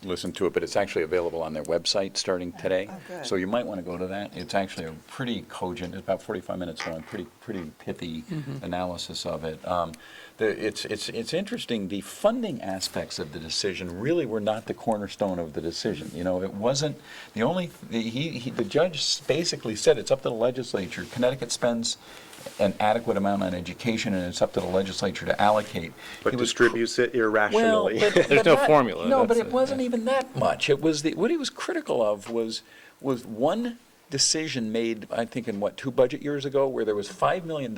listened to it, but it's actually available on their website starting today. Oh, good. So you might want to go to that. It's actually a pretty cogent, it's about 45 minutes long, pretty pithy analysis of it. It's interesting, the funding aspects of the decision really were not the cornerstone of the decision. You know, it wasn't, the judge basically said it's up to the legislature. Connecticut spends an adequate amount on education, and it's up to the legislature to allocate. But distributes it irrationally. There's no formula. No, but That's it wasn't even that much. It was what he was critical of was one decision made, I think, in 2 budget years ago, where there was $5 million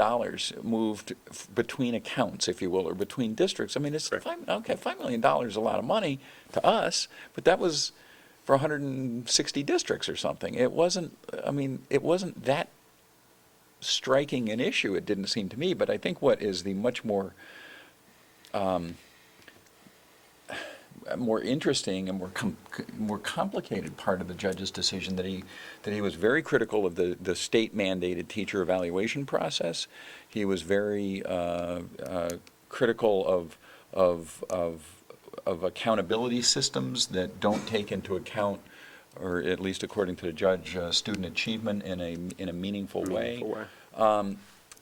moved between accounts, if you will, or between districts. I mean, it's Right. $5 million is a lot of money to us, but that was for 160 districts or something. It wasn't. I mean, it wasn't that striking an issue, it didn't seem to me, but I think what is the much more more interesting and more complicated part of the judge's decision that he was very critical of the state mandated teacher evaluation process. He was very critical of accountability systems that don't take into account, or at least according to the judge, student achievement in a meaningful way.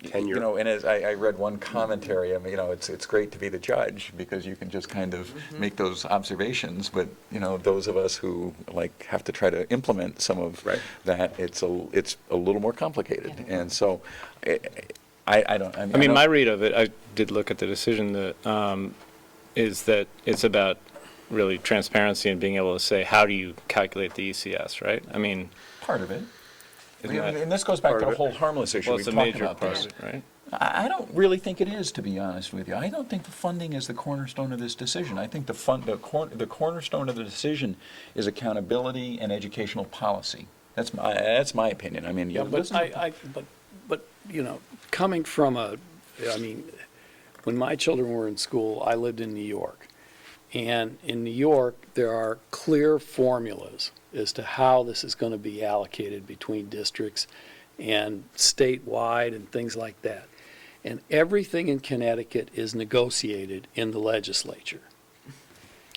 Tenure. You know, and as I read one commentary, I mean, you know, it's great to be the judge because you can just kind of make those observations, but, you know, those of us who, like, have to try to implement some of that, it's a little more complicated. And so, I don't. my read of it, I did look at the decision, that is that it's about really transparency and being able to say, how do you calculate the ECS, right? I mean, Part of it. isn't that- And this goes back part to of the it? whole harmless issue. well, We it's a talked major about part this. of it, right? I don't really think it is, to be honest with you. I don't think the funding is the cornerstone of this decision. I think the cornerstone of the decision is accountability and educational policy. That's my opinion. I mean, Yeah, but but you know, coming from I mean, when my children were in school, I lived in New York. And in New York, there are clear formulas as to how this is going to be allocated between districts and statewide and things like that. And everything in Connecticut is negotiated in the legislature.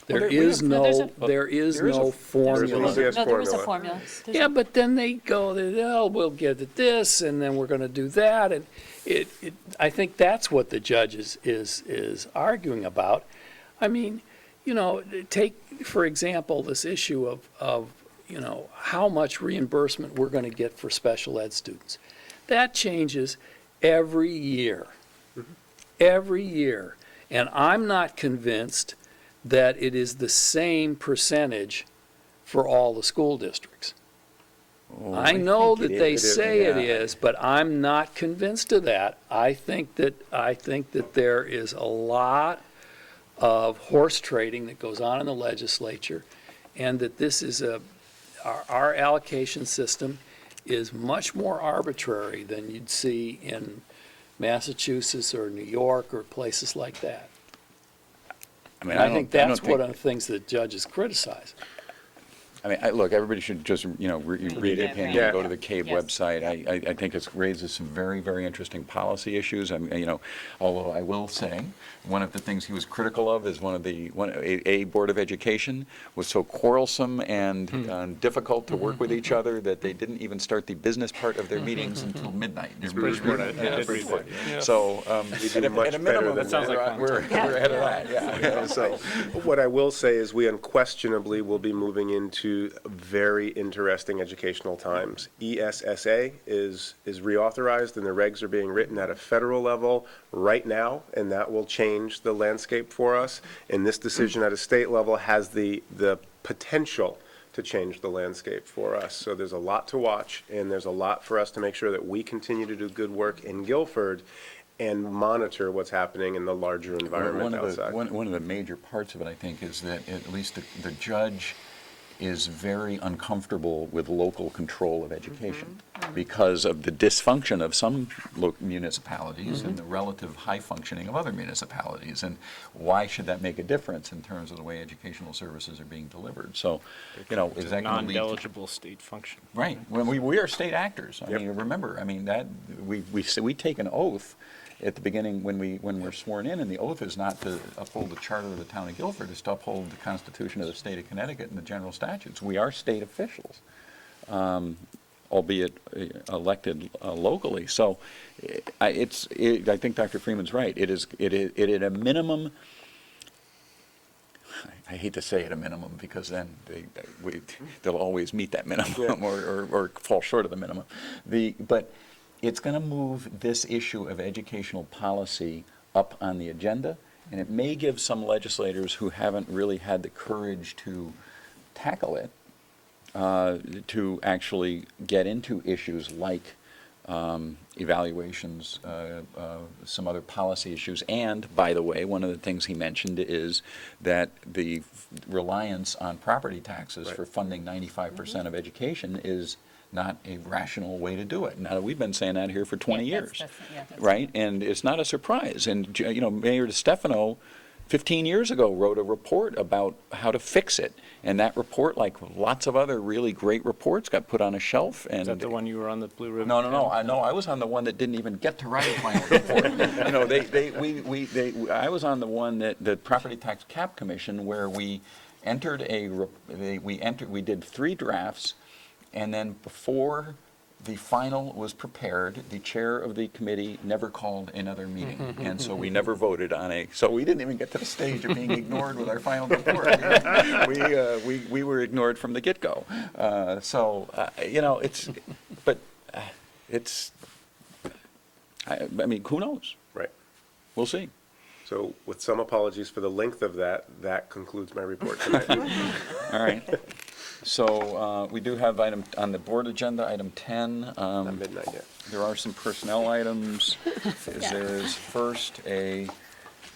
There is no formula. There is an ECS No, there is a formula. formula. Yeah, but then they go, oh, we'll get at this, and then we're going to do that, and I think that's what the judge is arguing about. I mean, you know, take, for example, this issue of you know, how much reimbursement we're going to get for special ed students. That changes every year. Every year. And I'm not convinced that it is the same percentage for all the school districts. I know that they say it is, but I'm not convinced of that. I think that there is a lot of horse trading that goes on in the legislature, and that this is our allocation system is much more arbitrary than you'd see in Massachusetts or New York or places like that. I mean, And I think that's one of the things that judges criticize. I mean, look, everybody should just, read the opinion, Yeah. go to the CABE Yes. website. I think it raises some very, very interesting policy issues. I mean, although I will say, one of the things he was critical of is a Board of Education was so quarrelsome and difficult to work with each other that they didn't even start the business part of their meetings until midnight. Bridgeport, I did read that. So, do much at a better minimum, than That sounds like fun. we're ahead of that, yeah. So, what I will say is we unquestionably will be moving into very interesting educational times. ESSA is reauthorized and the regs are being written at a federal level right now, and that will change the landscape for us. And this decision at a state level has the potential to change the landscape for us. So there's a lot to watch, and there's a lot for us to make sure that we continue to do good work in Guilford and monitor what's happening in the larger environment outside. One of the major parts of it, I think, is that at least the judge is very uncomfortable with local control of education because of the dysfunction of some municipalities and the relative high functioning of other municipalities. And why should that make a difference in terms of the way educational services are being delivered? So, is that going to lead to... Non-delegible state function. Right. When we are state actors. I Yep. mean, remember, that we take an oath at the beginning when we're sworn in, and the oath is not to uphold the charter of the town of Guilford, it's to uphold the Constitution of the state of Connecticut and the general statutes. We are state officials, albeit elected locally. So I think Dr. Freeman's right. It at a minimum. I hate to say at a minimum because then they'll always meet that minimum or fall short of the minimum. But it's going to move this issue of educational policy up on the agenda, and it may give some legislators who haven't really had the courage to tackle it to actually get into issues like evaluations, some other policy issues. And, by the way, one of the things he mentioned is that the reliance on property taxes for funding 95% of education is not a rational way to do it. Now, we've been saying that here for 20 years, right? And it's not a surprise. And, Mayor DeStefano, 15 years ago, wrote a report about how to fix it. And that report, like lots of other really great reports, got put on a shelf. And Is that the one you were on the Blue Ribbon? No. I was on the one that didn't even get to write a final report. I was on the one that the Property Tax Cap Commission, where we entered we did 3 drafts, and then before the final was prepared, the chair of the committee never called another meeting, and so we never voted on so we didn't even get to the stage of being ignored with our final report. We were ignored from the get-go. I mean, who knows? Right. We'll see. So with some apologies for the length of that concludes my report tonight. All right. So we do have on the board agenda, item 10. Not midnight yet. There are some personnel items. There's first a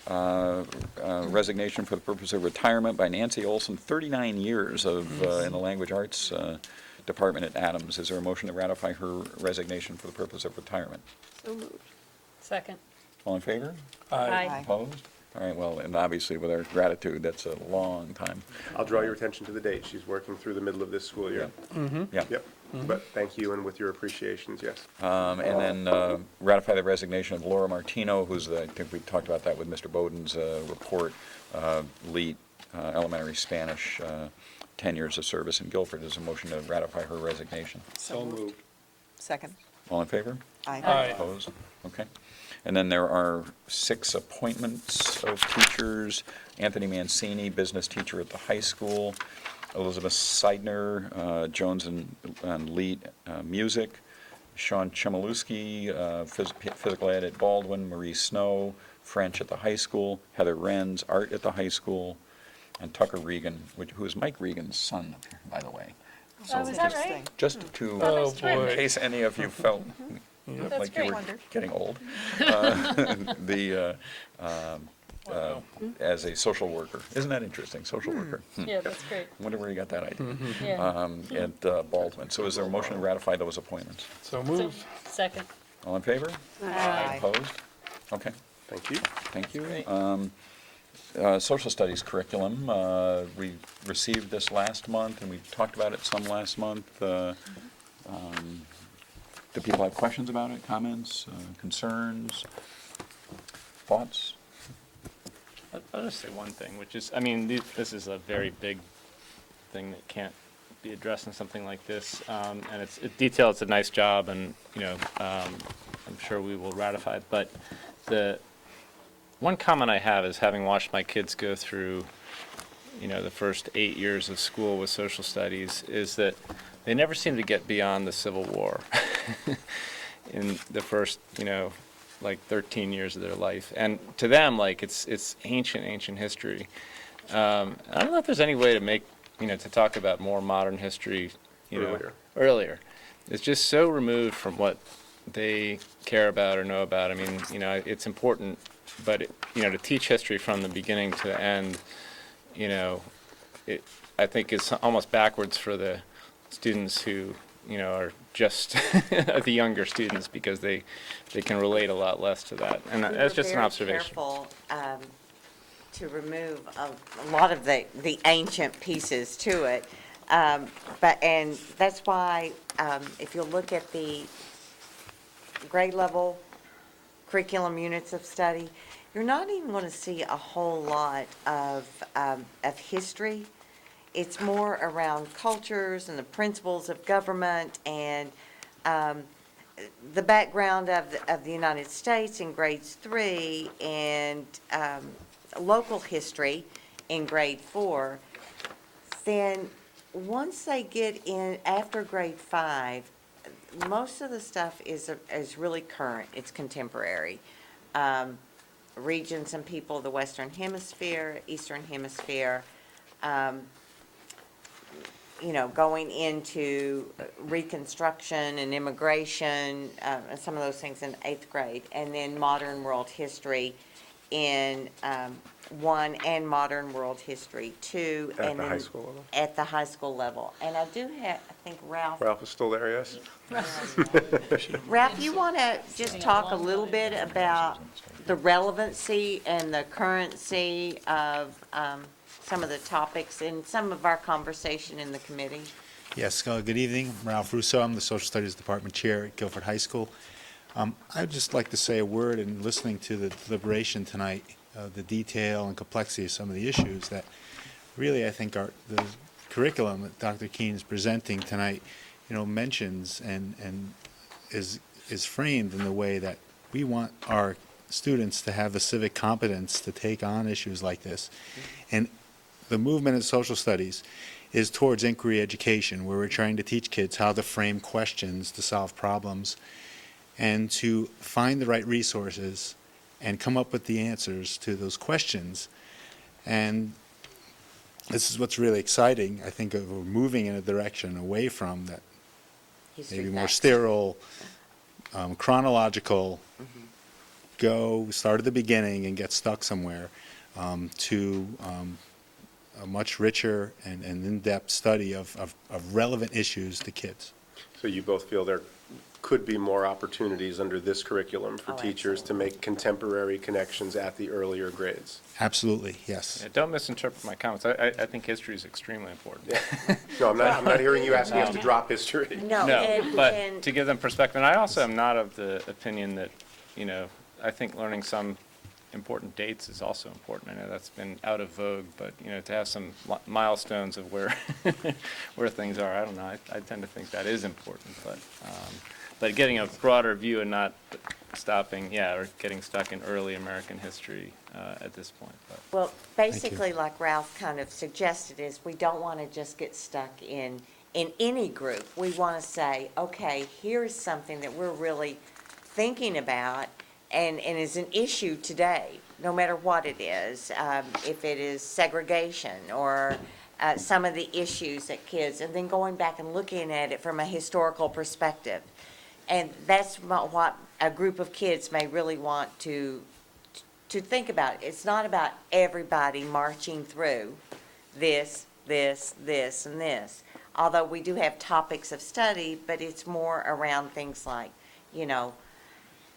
resignation for the purpose of retirement by Nancy Olson, 39 years in the language arts department at Adams. Is there a motion to ratify her resignation for the purpose of retirement? So moved. Second. All in favor? Aye. Opposed? All right, well, and obviously with our gratitude, that's a long time. I'll draw your attention to the date. She's working through the middle of this school year. Yeah. Yep. But thank you, and with your appreciations, yes. And then ratify the resignation of Laura Martino, who's I think we talked about that with Mr. Bowden's report, LEAT, elementary Spanish, 10 years of service in Guilford. Is a motion to ratify her resignation. So moved. Second. All in favor? Aye. Opposed? Okay. And then there are 6 appointments of teachers. Anthony Mancini, business teacher at the high school. Elizabeth Seidner, Jones and Lead, music. Sean Chmielewski, physical ed at Baldwin. Marie Snow, French at the high school. Heather Renz, art at the high school. And Tucker Regan, who is Mike Regan's son, by the the Oh, is that right? Just to, Oh, in boy. case any of you felt That's like you great. were getting old, as a social worker. Isn't that interesting, social worker? Yeah, that's great. Wonder where you got that idea. Yeah. At Baldwin. So is there a motion to ratify those appointments? So moved. Second. All in favor? Aye. Opposed? Okay, Thank you. thank you. Great. social studies curriculum. We received this last month, and we talked about it some last month. Do people have questions about it, comments, concerns, thoughts? I'll just say one thing, which is, I mean, this is a very big thing that can't be addressed in something like this. And it's detailed, it's a nice job, and, you know, I'm sure we will ratify it. But the one comment I have is, having watched my kids go through, you know, the first 8 years of school with social studies, is that they never seem to get beyond the Civil War in the first, you know, like 13 years of their life. And to them, like, it's ancient history. I don't know if there's any way to make, you know, to talk about more modern history, you know, earlier. It's just so removed from what they care about or know about. I mean, you know, it's important, but, you know, to teach history from the beginning to the end, you know, I think it's almost backwards for the students who, you know, are just the younger students, because they can relate a lot less to that. And that's just an observation. We were very careful to remove a lot of the ancient pieces to it. And that's why, if you look at the grade level curriculum units of study, you're not even going to see a whole lot of history. It's more around cultures and the principles of government and the background of the United States in grades 3, and local history in grade 4. Then once they get in after grade 5, most of the stuff is really current. It's contemporary. Regions and people of the Western Hemisphere, Eastern Hemisphere, you know, going into Reconstruction and immigration, and some of those things in 8th grade, and then modern world history in 1, and modern world history 2. At the high school level? At the high school level. And I do have, I think Ralph. Ralph is still there, yes? Ralph, you want to just talk a little bit about the relevancy and the currency of some of the topics in some of our conversation in the committee? Yes, good evening. I'm Ralph Russo. I'm the Social Studies Department Chair at Guilford High School. I'd just like to say a word in listening to the deliberation tonight, the detail and complexity of some of the issues that really, I think, are the curriculum that Dr. Keene is presenting tonight, you know, mentions and is framed in the way that we want our students to have the civic competence to take on issues like this. And the movement in social studies is towards inquiry education, where we're trying to teach kids how to frame questions to solve problems and to find the right resources and come up with the answers to those questions. And this is what's really exciting. I think we're moving in a direction away from that maybe more sterile, chronological, start at the beginning and get stuck somewhere, to a much richer and in-depth study of relevant issues to kids. So you both feel there could be more opportunities under this curriculum for teachers to make contemporary connections at the earlier grades? Absolutely, yes. Yeah, don't misinterpret my comments. I think history is extremely important. No, I'm not hearing you asking us to drop history. No, But to give them perspective, and I also am not of the opinion that, you know, I think learning some important dates is also important. I know that's been out of vogue, but, you know, to have some milestones of where where things are, I don't know. I tend to think that is important, but getting a broader view and not stopping, or getting stuck in early American history at this point. But. Well, basically, like Ralph kind of suggested, is we don't want to just get stuck in any group. We want to say, okay, here's something that we're really thinking about and is an issue today, no matter what it is. If it is segregation or some of the issues that kids, and then going back and looking at it from a historical perspective. And that's what a group of kids may really want to think about. It's not about everybody marching through this, and this. Although we do have topics of study, but it's more around things like, you know,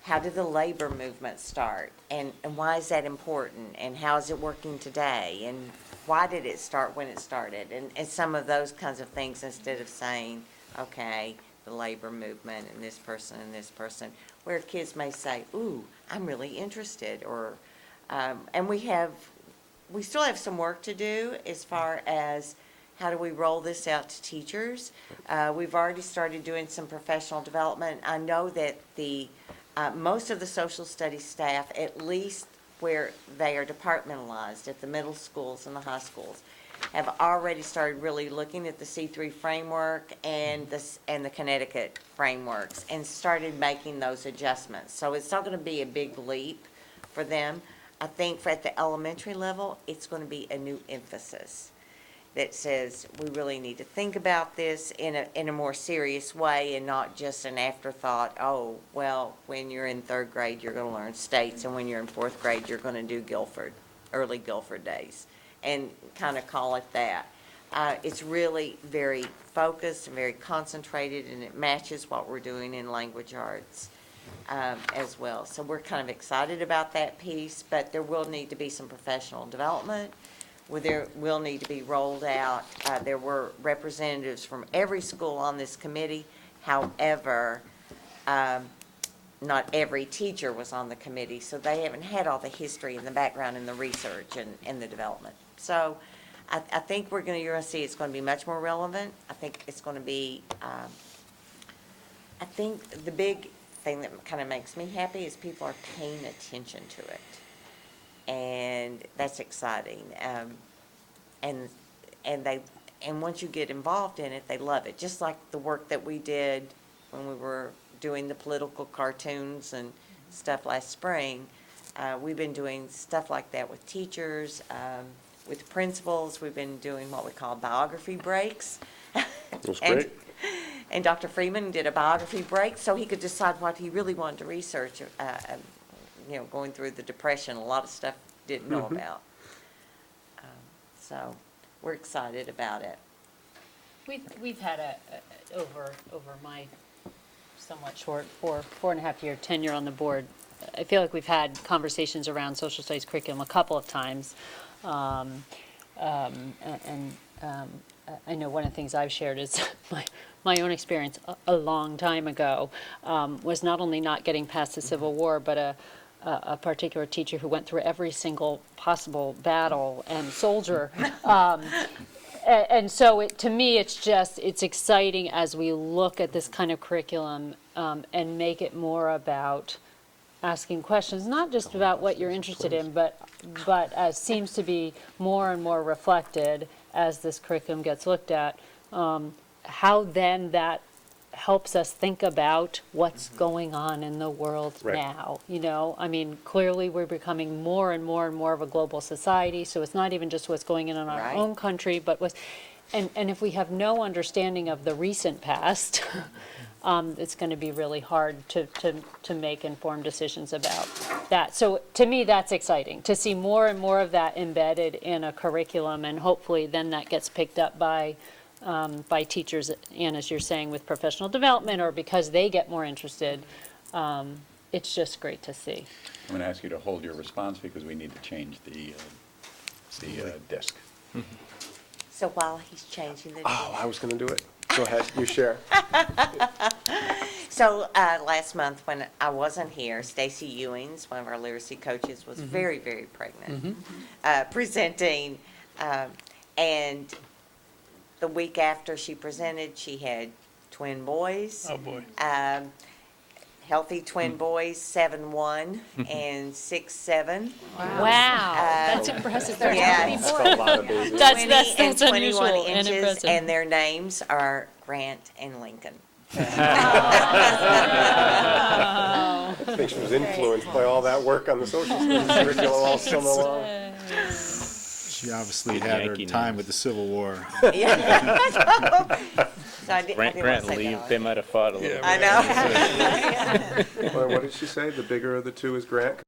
how did the labor movement start? And why is that important? And how is it working today? And why did it start when it started? And some of those kinds of things, instead of saying, okay, the labor movement and this person, where kids may say, ooh, I'm really interested, or, and we still have some work to do as far as how do we roll this out to teachers. We've already started doing some professional development. I know that most of the social studies staff, at least where they are departmentalized at the middle schools and the high schools, have already started really looking at the C3 framework and the Connecticut frameworks and started making those adjustments. So it's not going to be a big leap for them. I think at the elementary level, it's going to be a new emphasis that says we really need to think about this in a more serious way and not just an afterthought, oh, well, when you're in third grade, you're going to learn states, and when you're in fourth grade, you're going to do early Guilford days, and kind of call it that. It's really very focused and very concentrated, and it matches what we're doing in language arts as well. So we're kind of excited about that piece, but there will need to be some professional development. There will need to be rolled out. There were representatives from every school on this committee. However, not every teacher was on the committee, so they haven't had all the history and the background and the research and the development. So I think you're going to see it's going to be much more relevant. I think it's going to be, I think the big thing that kind of makes me happy is people are paying attention to it. And that's exciting. And once you get involved in it, they love it. Just like the work that we did when we were doing the political cartoons and stuff last spring. We've been doing stuff like that with teachers, with principals. We've been doing what we call biography breaks. That's great. And Dr. Freeman did a biography break so he could decide what he really wanted to research, going through the Depression, a lot of stuff didn't know about. So we're excited about it. We've had over my somewhat short 4.5 year tenure on the board, I feel like we've had conversations around social studies curriculum a couple of times. I know one of the things I've shared is my own experience a long time ago was not only not getting past the Civil War, but a particular teacher who went through every single possible battle and soldier. And so to me, it's exciting as we look at this kind of curriculum and make it more about asking questions, not just about what you're interested in, but as seems to be more and more reflected as this curriculum gets looked at, how then that helps us think about what's going on in the world now. I mean, clearly we're becoming more and more and more of a global society, so it's not even just what's going on in our own country, but and if we have no understanding of the recent past, it's going to be really hard to make informed decisions about that. So to me, that's exciting, to see more and more of that embedded in a curriculum, and hopefully then that gets picked up by teachers, and as you're saying, with professional development, or because they get more interested. It's just great to see. I'm going to ask you to hold your response because we need to change the disc. So while he's changing the Oh, I was going to do it. Go ahead, you share. So last month when I wasn't here, Stacy Ewings, one of our literacy coaches, was very, very pregnant, presenting, and the week after she presented, she had twin boys. Oh, boy. Healthy twin boys, 7'1" and 6'7". Wow, that's impressive. They're Yeah, healthy it's boys. A lot of babies. That's 20 and 21 unusual and inches, impressive. and their names are Grant and Lincoln. I think she was influenced by all that work on the social studies curriculum all summer long. She obviously had her time with the Civil War. Yeah. So I didn't Grant want to and say Lee, that. they might have fought a little bit. I know. Well, what did she say? The bigger of the two is Grant?